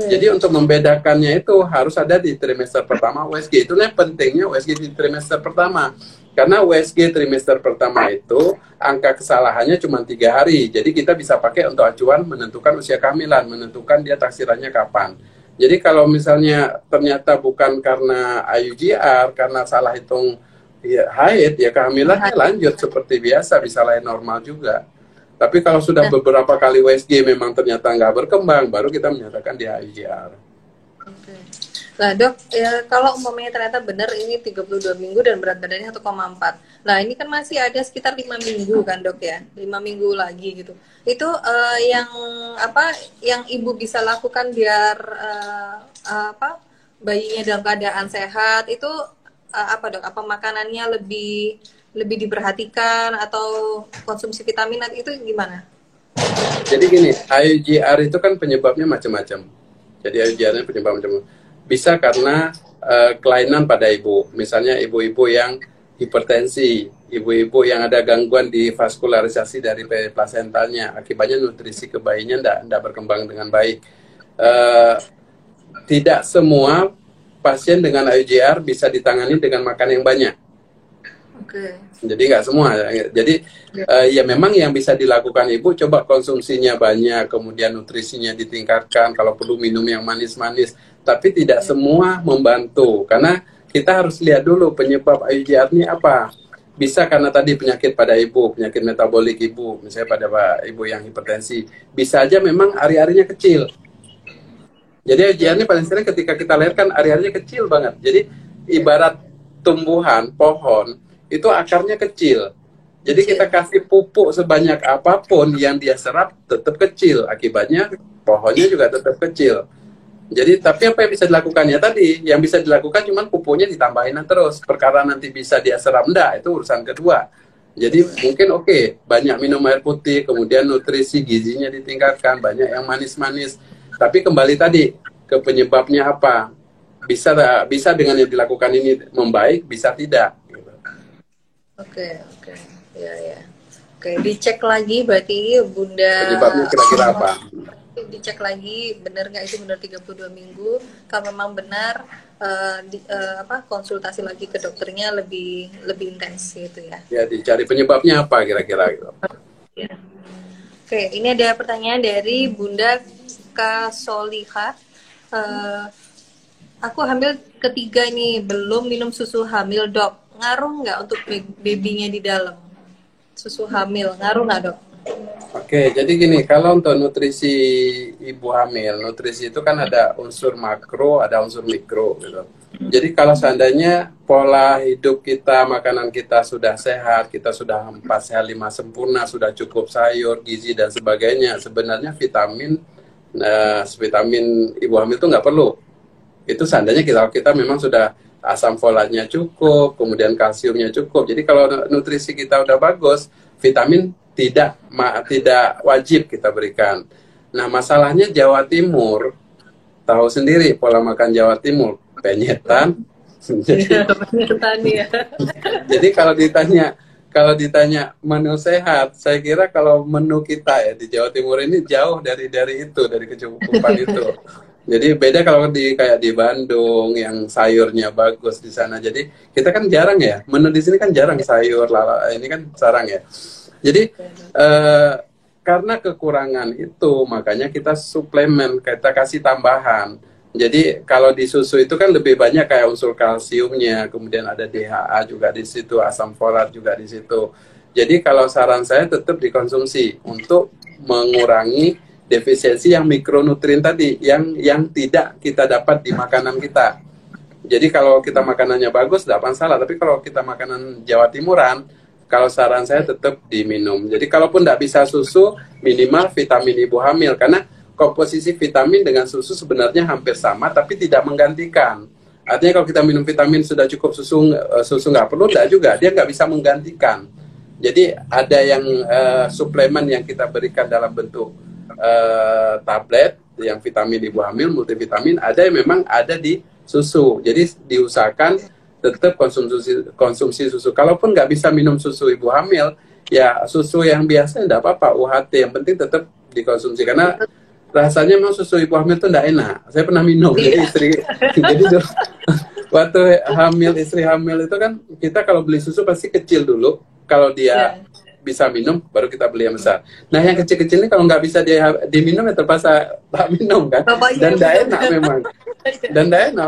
Jadi untuk membedakannya itu harus ada di trimester pertama USG. Itulah pentingnya USG di trimester pertama. Karena USG trimester pertama itu angka kesalahannya cuma 3 hari. Jadi kita bisa pakai untuk acuan menentukan usia kehamilan, menentukan dia taksirannya kapan. Jadi kalau misalnya ternyata bukan karena IUGR, karena salah hitung ya, haid, ya kehamilannya lanjut seperti biasa, bisa lahir normal juga. Tapi kalau sudah beberapa kali USG memang ternyata nggak berkembang, baru kita menyatakan dia IUGR. oke. Nah dok, ya, kalau umpamanya ternyata benar ini 32 minggu dan berat badannya 1,4. Nah ini kan masih ada sekitar 5 minggu kan dok ya, 5 minggu lagi gitu. Itu yang apa yang ibu bisa lakukan biar apa bayinya dalam keadaan sehat itu apa dok? Apa makanannya lebih diperhatikan atau konsumsi vitamin itu gimana? Jadi gini, IUGR itu kan penyebabnya macam-macam. Jadi IUGR-nya penyebab macam-macam. Bisa karena kelainan pada ibu. Misalnya ibu-ibu yang hipertensi, ibu-ibu yang ada gangguan di vaskularisasi dari plasentalnya, akibatnya nutrisi ke bayinya tidak berkembang dengan baik. Tidak semua pasien dengan IUGR bisa ditangani dengan makan yang banyak. Oke. Jadi nggak semua. Jadi ya memang yang bisa dilakukan ibu coba konsumsinya banyak, kemudian nutrisinya ditingkatkan, kalau perlu minum yang manis-manis. Tapi tidak semua membantu karena kita harus lihat dulu penyebab IUGR ini apa. Bisa karena tadi penyakit pada ibu, penyakit metabolik ibu, misalnya pada ibu yang hipertensi. Bisa aja memang ari-arinya kecil. Jadi IUGR ini paling sering ketika kita lahirkan ari-arinya kecil banget. Jadi ibarat tumbuhan, pohon, itu akarnya kecil. Jadi kita kasih pupuk sebanyak apapun yang dia serap tetap kecil. Akibatnya pohonnya juga tetap kecil. Jadi tapi apa yang bisa dilakukan ya tadi? Yang bisa dilakukan cuman pupuknya ditambahin terus. Perkara nanti bisa dia serap enggak, itu urusan kedua. Jadi mungkin banyak minum air putih, kemudian nutrisi gizinya ditingkatkan, banyak yang manis-manis. Tapi kembali tadi ke penyebabnya apa? Bisa dengan yang dilakukan ini membaik, bisa tidak. Oke. Ya. Oke, dicek lagi berarti Bunda. Penyebabnya kira-kira apa? Dicek lagi benar nggak itu benar 32 minggu. Kalau memang benar konsultasi lagi ke dokternya lebih intens gitu ya. Ya, dicari penyebabnya apa kira-kira gitu. Ya. Oke, ini ada pertanyaan dari Bunda Kasolihah. Aku hamil ketiga nih, belum minum susu hamil dok. Ngaruh nggak untuk babynya di dalam? Susu hamil, ngaruh nggak dok? Oke, jadi gini, kalau untuk nutrisi ibu hamil, nutrisi itu kan ada unsur makro, ada unsur mikro gitu. Jadi kalau seandainya pola hidup kita, makanan kita sudah sehat, kita sudah 4 sehat 5 sempurna, sudah cukup sayur, gizi dan sebagainya, sebenarnya vitamin ibu hamil itu nggak perlu. Itu seandainya kita memang sudah asam folatnya cukup, kemudian kalsiumnya cukup. Jadi kalau nutrisi kita udah bagus, vitamin tidak wajib kita berikan. Nah, masalahnya Jawa Timur, tahu sendiri pola makan Jawa Timur, penyetan. Jadi kalau ditanya menu sehat, saya kira kalau menu kita ya di Jawa Timur ini jauh dari kecukupan itu. Jadi beda kalau kayak di Bandung yang sayurnya bagus di sana. Jadi kita kan jarang ya, menu di sini kan jarang sayur, ini kan jarang ya. Jadi karena kekurangan itu makanya kita suplemen, kita kasih tambahan. Jadi kalau di susu itu kan lebih banyak kayak unsur kalsiumnya, kemudian ada DHA juga di situ, asam folat juga di situ. Jadi kalau saran saya tetap dikonsumsi untuk mengurangi defisiensi yang mikronutrien tadi, yang tidak kita dapat di makanan kita. Jadi kalau kita makanannya bagus, tidak masalah. Tapi kalau kita makanan Jawa Timuran, kalau saran saya tetap diminum. Jadi kalaupun tidak bisa susu, minimal vitamin ibu hamil, karena komposisi vitamin dengan susu sebenarnya hampir sama, tapi tidak menggantikan. Artinya kalau kita minum vitamin sudah cukup, susu nggak perlu, tidak juga, dia nggak bisa menggantikan. Jadi ada yang suplemen yang kita berikan dalam bentuk tablet, yang vitamin ibu hamil, multivitamin, ada yang memang ada di susu. Jadi diusahakan tetap konsumsi susu. Kalaupun nggak bisa minum susu ibu hamil, ya susu yang biasa tidak apa-apa, UHT, yang penting tetap dikonsumsi, karena rasanya memang susu ibu hamil itu tidak enak. Saya pernah minum, jadi jadi waktu istri hamil itu kan, kita kalau beli susu pasti kecil dulu, kalau dia bisa minum baru kita beli yang besar. Nah yang kecil-kecil ini kalau nggak bisa diminum ya terpaksa tak minum kan, dan tidak enak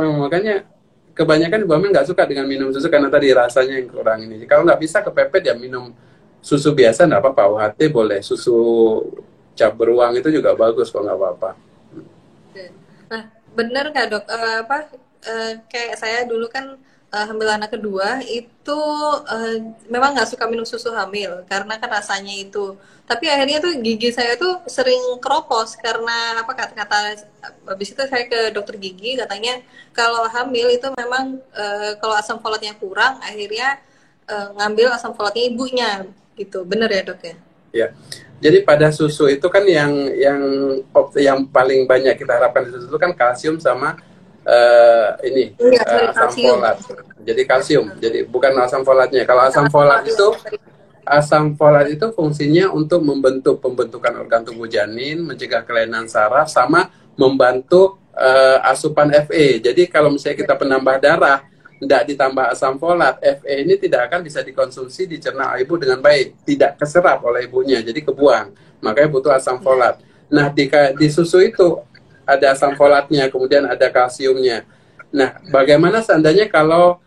memang, makanya kebanyakan ibu hamil nggak suka dengan minum susu karena tadi rasanya yang kurang ini. Kalau nggak bisa kepepet ya minum susu biasa, nggak apa-apa, UHT boleh, susu cap beruang itu juga bagus kok, nggak apa-apa. Nah, benar nggak dok? Kayak saya dulu kan hamil anak kedua itu memang nggak suka minum susu hamil karena kan rasanya itu. Tapi akhirnya tuh gigi saya tuh sering keropos karena apa, kata-kata habis itu saya ke dokter gigi, katanya kalau hamil itu memang kalau asam folatnya kurang akhirnya ngambil asam folatnya ibunya gitu. Bener ya dok ya? Ya. Jadi pada susu itu kan yang paling banyak kita harapkan di susu itu kan kalsium sama asam folat. Jadi kalsium. Jadi bukan asam folatnya. Kalau asam folat itu fungsinya untuk membentuk pembentukan organ tubuh janin, mencegah kelainan saraf, sama membantu asupan Fe. Jadi kalau misalnya kita penambah darah, tidak ditambah asam folat, Fe ini tidak akan bisa dikonsumsi, dicerna ibu dengan baik, tidak keserap oleh ibunya, jadi kebuang. Makanya butuh asam folat. Nah di susu itu ada asam folatnya, kemudian ada kalsiumnya. Nah bagaimana seandainya kalau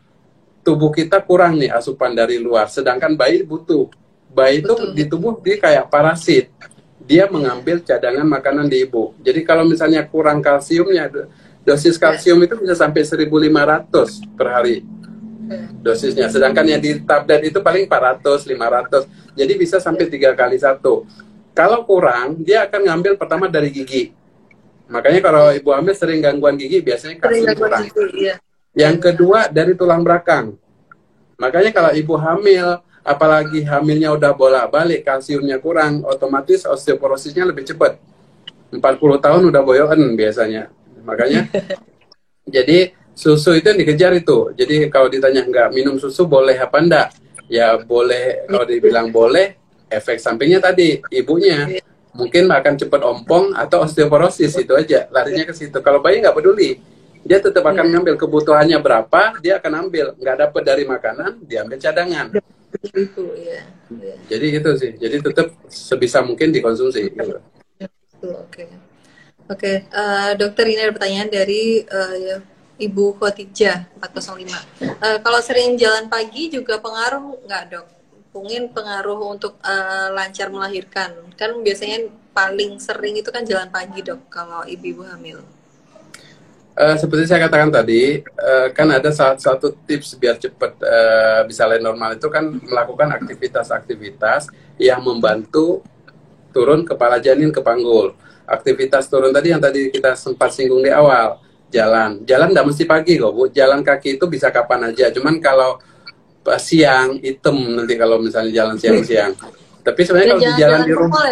tubuh kita kurang nih asupan dari luar, sedangkan bayi butuh. Bayi itu di tubuh dia kayak parasit, dia mengambil cadangan makanan di ibu. Jadi kalau misalnya kurang kalsiumnya, dosis kalsium itu bisa sampai 1.500 per hari dosisnya. Sedangkan yang di tablet itu paling 400, 500. Jadi bisa sampai 3 kali 1. Kalau kurang, dia akan ngambil pertama dari gigi. Makanya kalau ibu hamil sering gangguan gigi, biasanya kalsium kurang. Yang kedua dari tulang belakang. Makanya kalau ibu hamil, apalagi hamilnya udah bolak-balik, kalsiumnya kurang, otomatis osteoporosisnya lebih cepat. 40 tahun udah boyoan biasanya. Makanya jadi susu itu yang dikejar itu. Jadi kalau ditanya nggak minum susu boleh apa enggak? Ya boleh, kalau dibilang boleh, efek sampingnya tadi ibunya mungkin akan cepat ompong atau osteoporosis, itu aja, larinya ke situ. Kalau bayi nggak peduli, dia tetap akan ngambil kebutuhannya berapa, dia akan ambil. Nggak dapat dari makanan, dia ambil cadangan. Jadi itu sih. Jadi tetap sebisa mungkin dikonsumsi. Gitu. Oke. Dokter, ini ada pertanyaan dari Ibu Khotijah 405. Kalau sering jalan pagi juga pengaruh nggak dok? Mungkin pengaruh untuk lancar melahirkan. Kan biasanya paling sering itu kan jalan pagi dok kalau ibu-ibu hamil. Seperti saya katakan tadi, kan ada satu tips biar cepat bisa lahir normal itu kan melakukan aktivitas-aktivitas yang membantu turun kepala janin ke panggul. Aktivitas turun tadi yang tadi kita sempat singgung di awal, jalan nggak mesti pagi kok Bu, jalan kaki itu bisa kapan aja. Cuman kalau siang hitam nanti kalau misalnya jalan siang-siang. Tapi sebenarnya kalau di jalan di rumah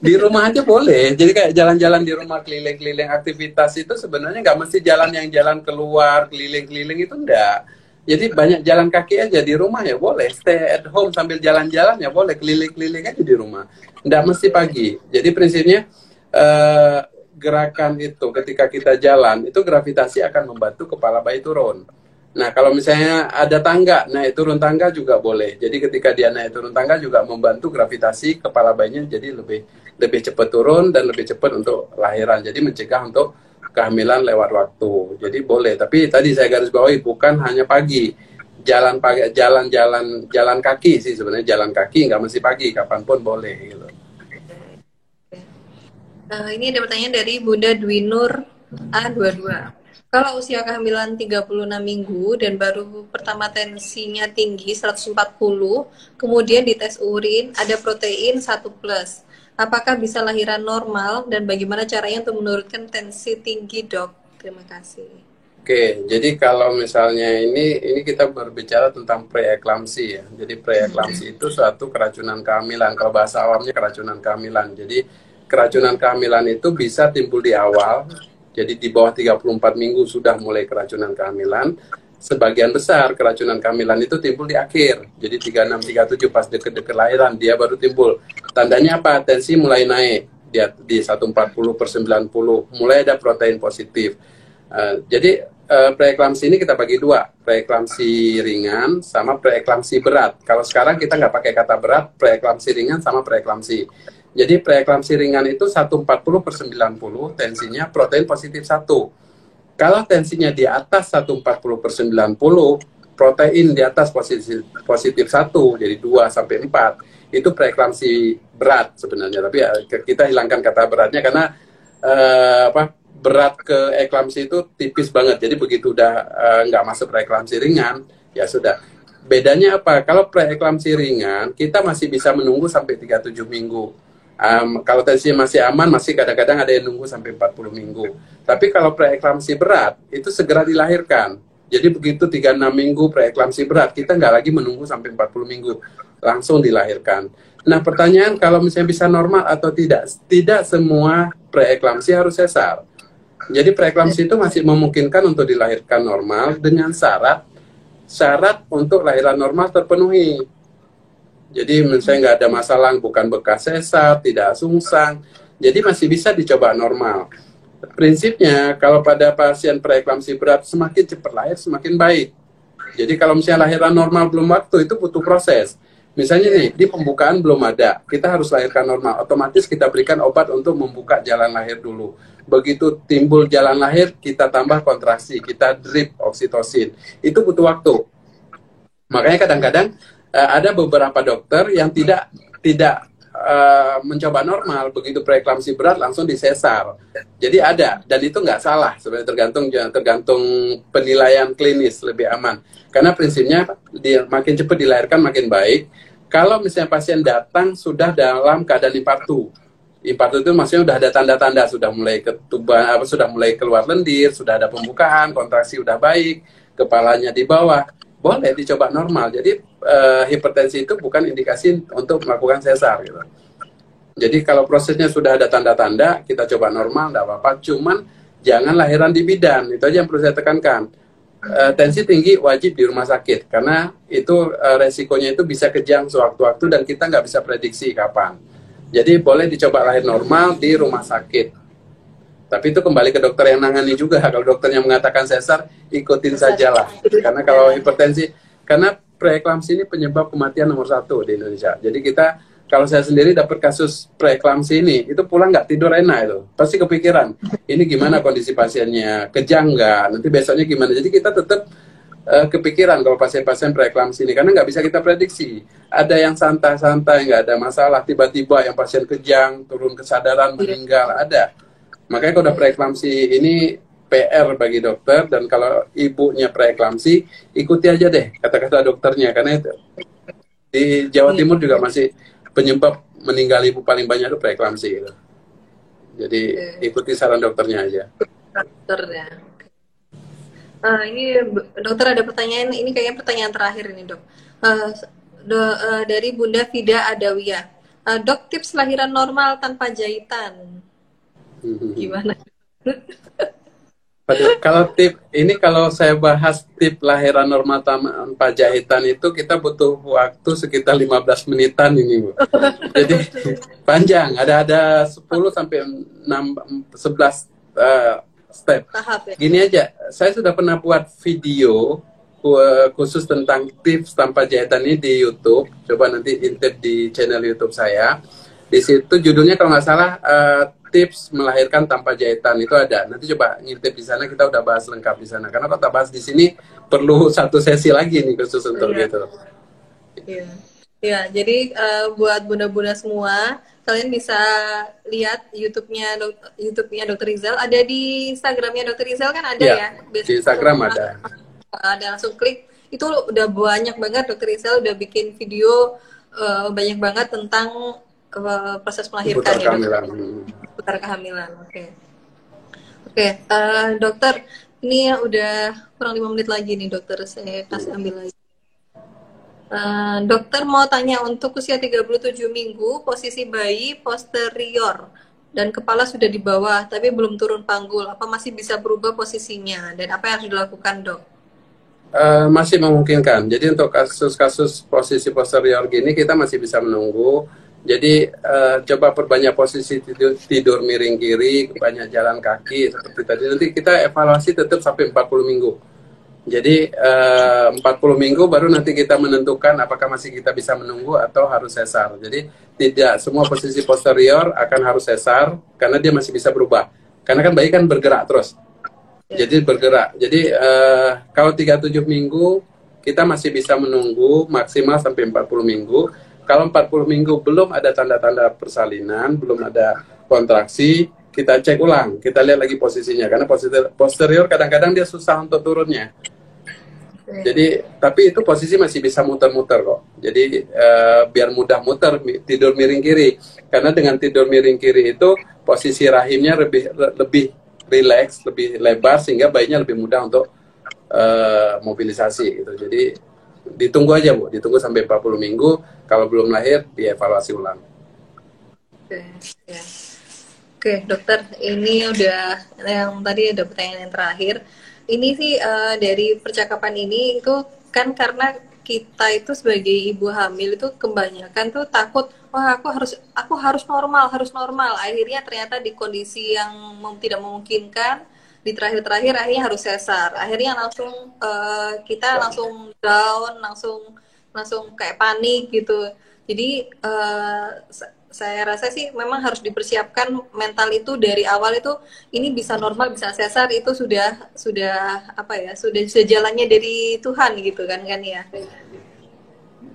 di rumah aja boleh. Jadi kayak jalan-jalan di rumah, keliling-keliling, aktivitas itu sebenarnya nggak mesti jalan yang jalan keluar, keliling-keliling itu enggak. Jadi banyak jalan kaki aja di rumah ya boleh. Stay at home sambil jalan-jalan ya boleh, keliling-keliling aja di rumah. Nggak mesti pagi. Jadi prinsipnya gerakan itu ketika kita jalan, itu gravitasi akan membantu kepala bayi turun. Nah kalau misalnya ada tangga, naik turun tangga juga boleh. Jadi ketika dia naik turun tangga juga membantu gravitasi kepala bayinya jadi lebih cepat turun dan lebih cepat untuk lahiran. Jadi mencegah untuk kehamilan lewat waktu. Jadi boleh. Tapi tadi saya garis bawahi bukan hanya pagi. Jalan kaki sih sebenarnya, jalan kaki nggak mesti pagi, kapanpun boleh gitu. Ini ada pertanyaan dari Bunda Dwinur A22. Kalau usia kehamilan 36 minggu dan baru pertama tensinya tinggi 140, kemudian dites urin ada protein 1+. Apakah bisa lahiran normal dan bagaimana caranya untuk menurunkan tensi tinggi, Dok? Terima kasih. Oke, jadi kalau misalnya ini kita berbicara tentang preeklamsi ya. Jadi preeklamsi itu suatu keracunan kehamilan. Kalau bahasa awamnya keracunan kehamilan. Jadi keracunan kehamilan itu bisa timbul di awal. Jadi di bawah 34 minggu sudah mulai keracunan kehamilan. Sebagian besar keracunan kehamilan itu timbul di akhir. Jadi 36, 37 pas deket-deket lahiran dia baru timbul. Tandanya apa? Tensi mulai naik di 140/90. Mulai ada protein positif. Jadi preeklamsi ini kita bagi dua, preeklamsi ringan sama preeklamsi berat. Kalau sekarang kita nggak pakai kata berat, preeklamsi ringan sama preeklamsi. Jadi preeklamsi ringan itu 140/90, tensinya protein positif 1. Kalau tensinya di atas 140/90, protein di atas positif 1, jadi 2 sampai 4. Itu preeklamsi berat sebenarnya, tapi ya, kita hilangkan kata beratnya karena berat ke eklamsi itu tipis banget. Jadi begitu udah nggak masuk preeklamsi ringan, ya sudah. Bedanya apa? Kalau preeklamsi ringan, kita masih bisa menunggu sampai 37 minggu. Kalau tensinya masih aman, masih kadang-kadang ada yang nunggu sampai 40 minggu. Tapi kalau preeklamsi berat, itu segera dilahirkan. Jadi begitu 36 minggu preeklamsi berat, kita nggak lagi menunggu sampai 40 minggu. Langsung dilahirkan. Nah pertanyaan, kalau misalnya bisa normal atau tidak? Tidak semua preeklamsi harus sesar. Jadi preeklamsi itu masih memungkinkan untuk dilahirkan normal dengan syarat untuk lahiran normal terpenuhi. Jadi misalnya nggak ada masalah, bukan bekas sesar, tidak sungsang, jadi masih bisa dicoba normal. Prinsipnya kalau pada pasien preeklamsi berat, semakin cepat lahir semakin baik. Jadi kalau misalnya lahiran normal belum waktu, itu butuh proses. Misalnya nih, di pembukaan belum ada, kita harus lahirkan normal, otomatis kita berikan obat untuk membuka jalan lahir dulu. Begitu timbul jalan lahir, kita tambah kontraksi, kita drip oksitosin. Itu butuh waktu. Makanya kadang-kadang ada beberapa dokter yang tidak mencoba normal, begitu preeklamsi berat langsung disesar. Jadi ada, dan itu nggak salah sebenarnya, tergantung penilaian klinis, lebih aman. Karena prinsipnya makin cepat dilahirkan makin baik. Kalau misalnya pasien datang sudah dalam keadaan infartu itu maksudnya sudah ada tanda-tanda, sudah mulai ketuban, sudah mulai keluar lendir, sudah ada pembukaan, kontraksi sudah baik, kepalanya di bawah, boleh dicoba normal. Jadi hipertensi itu bukan indikasi untuk melakukan sesar gitu. Jadi kalau prosesnya sudah ada tanda-tanda, kita coba normal, enggak apa-apa. Cuman jangan lahiran di bidan, itu aja yang perlu saya tekankan. Tensi tinggi wajib di rumah sakit, karena itu resikonya itu bisa kejang sewaktu-waktu dan kita nggak bisa prediksi kapan. Jadi boleh dicoba lahir normal di rumah sakit. Tapi itu kembali ke dokter yang nangani juga. Kalau dokternya mengatakan sesar, ikutin sajalah. Karena kalau hipertensi, karena preeklamsi ini penyebab kematian nomor 1 di Indonesia. Jadi kita, kalau saya sendiri dapat kasus preeklamsi ini, itu pulang nggak tidur enak itu. Pasti kepikiran, ini gimana kondisi pasiennya, kejang nggak, nanti besoknya gimana. Jadi kita tetap kepikiran kalau pasien-pasien preeklamsi ini, karena nggak bisa kita prediksi. Ada yang santai-santai, nggak ada masalah, tiba-tiba yang pasien kejang, turun kesadaran, meninggal, ada. Makanya kalau udah preeklamsi ini PR bagi dokter, dan kalau ibunya preeklamsi, ikuti aja deh kata-kata dokternya, karena itu di Jawa Timur juga masih penyebab meninggal ibu paling banyak itu preeklamsi gitu. Jadi ikuti saran dokternya aja. Dokternya. Ini dokter ada pertanyaan, ini kayaknya pertanyaan terakhir ini dok. Dari Bunda Fida Adawiyah. Dok, tips lahiran normal tanpa jahitan. Gimana? Kalau kalau saya bahas tip lahiran normal tanpa jahitan itu kita butuh waktu sekitar 15 menitan ini, Bu. Jadi panjang, ada 10 sampai 11 step. Tahap, ya? Gini aja, saya sudah pernah buat video khusus tentang tips tanpa jahitan ini di YouTube. Coba nanti intip di channel YouTube saya. Di situ judulnya kalau nggak salah tips melahirkan tanpa jahitan, itu ada. Nanti coba ngintip di sana, kita udah bahas lengkap di sana. Karena kalau kita bahas di sini perlu satu sesi lagi nih khusus untuk gitu. Iya. Ya, jadi buat bunda-bunda semua, kalian bisa lihat YouTube-nya Dokter Rizal. Ada di Instagramnya Dokter Rizal kan ada ya? Di Instagram ada, langsung klik. Itu udah banyak banget Dokter Rizal udah bikin video banyak banget tentang proses melahirkan ya, seputar kehamilan. Oke, dokter, ini udah kurang 5 menit lagi nih dokter, saya kasih ambil lagi. Dokter mau tanya, untuk usia 37 minggu, posisi bayi posterior dan kepala sudah di bawah, tapi belum turun panggul. Apa masih bisa berubah posisinya? Dan apa yang harus dilakukan, dok? Masih memungkinkan. Jadi untuk kasus-kasus posisi posterior gini, kita masih bisa menunggu. Jadi coba perbanyak posisi tidur miring kiri, banyak jalan kaki, seperti tadi. Nanti kita evaluasi tetap sampai 40 minggu. Jadi 40 minggu baru nanti kita menentukan apakah masih kita bisa menunggu atau harus sesar. Jadi tidak semua posisi posterior akan harus sesar karena dia masih bisa berubah. Karena kan bayi kan bergerak terus. Jadi bergerak. Jadi kalau 37 minggu kita masih bisa menunggu maksimal sampai 40 minggu. Kalau 40 minggu belum ada tanda-tanda persalinan, belum ada kontraksi, kita cek ulang, kita lihat lagi posisinya, karena posterior kadang-kadang dia susah untuk turunnya. Jadi, tapi itu posisi masih bisa muter-muter kok. Jadi biar mudah muter, tidur miring kiri, karena dengan tidur miring kiri itu posisi rahimnya lebih rileks, lebih lebar, sehingga bayinya lebih mudah untuk mobilisasi gitu. Jadi ditunggu aja Bu, ditunggu sampai 40 minggu, kalau belum lahir dievaluasi ulang. Oke, dokter, ini udah yang tadi ada pertanyaan yang terakhir. Ini sih dari percakapan ini itu kan karena kita itu sebagai ibu hamil itu kebanyakan tuh takut, wah aku harus normal. Akhirnya ternyata di kondisi yang tidak memungkinkan, di terakhir akhirnya harus sesar. Akhirnya langsung kita langsung down, langsung kayak panik gitu. Jadi saya rasa sih memang harus dipersiapkan mental itu dari awal itu, ini bisa normal bisa sesar itu sudah apa ya, sudah jalannya dari Tuhan gitu kan ya.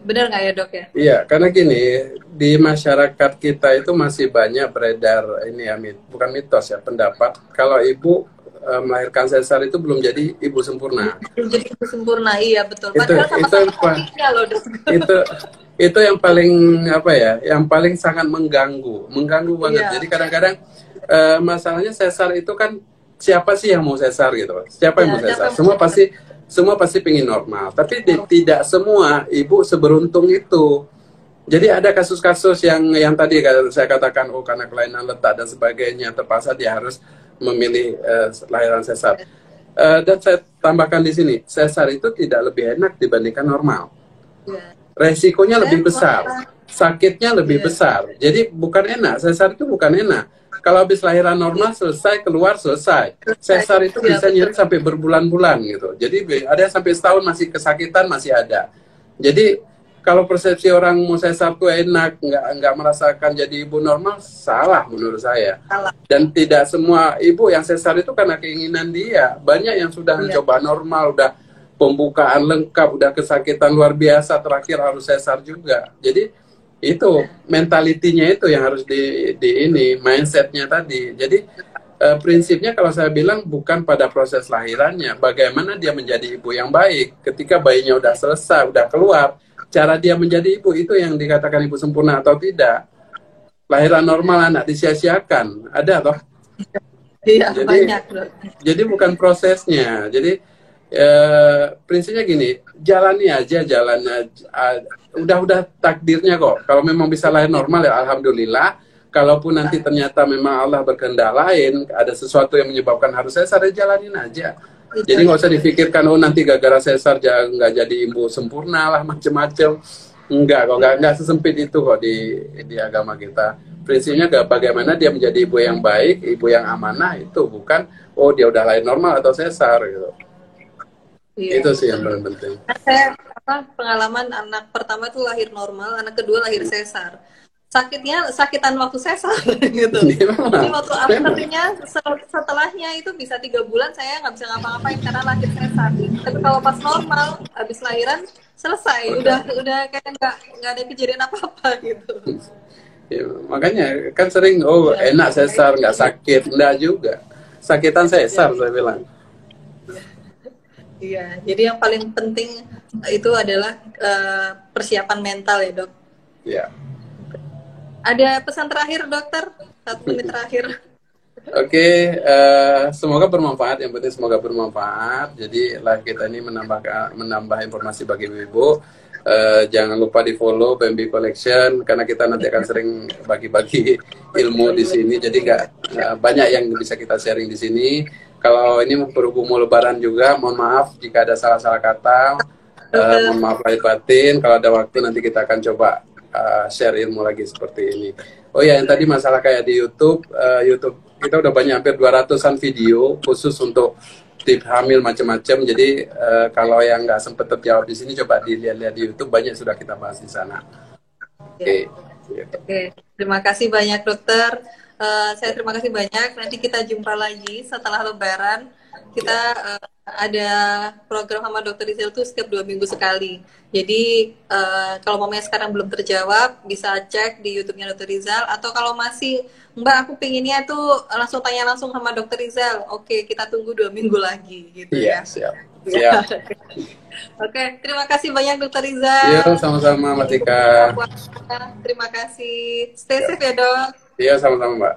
Benar nggak ya dok ya? Iya, karena gini, di masyarakat kita itu masih banyak beredar ini ya, bukan mitos ya, pendapat kalau ibu melahirkan sesar itu belum jadi ibu sempurna. Belum jadi ibu sempurna, iya betul. Padahal sama-sama loh dok. Itu yang paling apa ya, yang paling sangat mengganggu banget. Iya. Jadi kadang-kadang masalahnya sesar itu kan siapa sih yang mau sesar gitu? Siapa yang mau sesar? Semua pasti pengen normal. Tapi tidak semua ibu seberuntung itu. Jadi ada kasus-kasus yang tadi saya katakan, karena kelainan letak dan sebagainya terpaksa dia harus memilih lahiran sesar. Dan saya tambahkan di sini, sesar itu tidak lebih enak dibandingkan normal. Resikonya lebih besar, sakitnya lebih besar. Jadi bukan enak, sesar itu bukan enak. Kalau habis lahiran normal selesai, keluar selesai. Sesar itu bisa nyeri sampai berbulan-bulan gitu. Jadi ada yang sampai setahun masih kesakitan, masih ada. Jadi kalau persepsi orang mau sesar itu enak, nggak merasakan jadi ibu normal, salah menurut saya. Dan tidak semua ibu yang sesar itu karena keinginan dia. Banyak yang sudah mencoba normal, udah pembukaan lengkap, udah kesakitan luar biasa, terakhir harus sesar juga. Jadi itu mentalitinya itu yang harus di ini mindsetnya tadi. Jadi prinsipnya kalau saya bilang bukan pada proses lahirannya, bagaimana dia menjadi ibu yang baik. Ketika bayinya udah selesai, udah keluar, cara dia menjadi ibu itu yang dikatakan ibu sempurna atau tidak. Lahiran normal anak disia-siakan, ada toh? Iya, banyak. Jadi bukan prosesnya. Jadi prinsipnya gini, jalani aja, udah takdirnya kok. Kalau memang bisa lahir normal ya alhamdulillah. Kalaupun nanti ternyata memang Allah berkehendak lain, ada sesuatu yang menyebabkan harus sesar, ya jalanin aja. Jadi nggak usah difikirkan, nanti gara-gara sesar nggak jadi ibu sempurna lah, macem-macem. Enggak kok, nggak sesempit itu kok di agama kita. Prinsipnya bagaimana dia menjadi ibu yang baik, ibu yang amanah, itu bukan dia udah lahir normal atau sesar gitu. Iya. Itu sih yang paling penting. Saya pengalaman anak pertama itu lahir normal, anak kedua lahir sesar. Sakitan waktu sesar gitu. Jadi waktu afternya setelahnya itu bisa 3 bulan saya nggak bisa ngapa-ngapain karena lahir sesar. Tapi kalau pas normal habis lahiran selesai, udah kayak nggak ada kejadian apa-apa gitu. Ya, makanya kan sering, oh Ya, enak sesar, nggak sakit. Enggak juga. Sakitan ya, sesar, saya bilang. iya. Jadi yang paling penting itu adalah persiapan mental ya dok. Ya. Ada pesan terakhir dokter? 1 menit terakhir. Oke, semoga bermanfaat. Yang penting semoga bermanfaat. Jadi live kita ini menambah informasi bagi ibu-ibu. Jangan lupa di follow BMB Collection karena kita nanti akan sering bagi-bagi ilmu di sini. Jadi nggak banyak yang bisa kita sharing di sini. Kalau ini berhubung mau Lebaran juga, mohon maaf jika ada salah-salah kata. Mohon maaf lahir batin. Kalau ada waktu nanti kita akan coba share ilmu lagi seperti ini. Oh ya, yang tadi masalah kayak di YouTube, YouTube kita udah banyak hampir 200-an video khusus untuk tips hamil macam-macam. Jadi kalau yang nggak sempet terjawab di sini, coba dilihat-lihat di YouTube, banyak sudah kita bahas di sana. Oke. Oke, terima kasih banyak dokter. Saya terima kasih banyak. Nanti kita jumpa lagi setelah Lebaran. Kita ada program sama dokter Rizal tuh setiap 2 minggu sekali. Jadi kalau mamanya sekarang belum terjawab, bisa cek di YouTube-nya dokter Rizal. Atau kalau masih, Mbak aku pinginnya tuh langsung tanya langsung sama dokter Rizal. Oke, kita tunggu 2 minggu lagi gitu Iya, ya. siap. Siap. Oke, terima kasih banyak dokter Iya, Rizal. sama-sama Mas Tika. Terima kasih. Stay safe ya dok. Iya, sama-sama Mbak.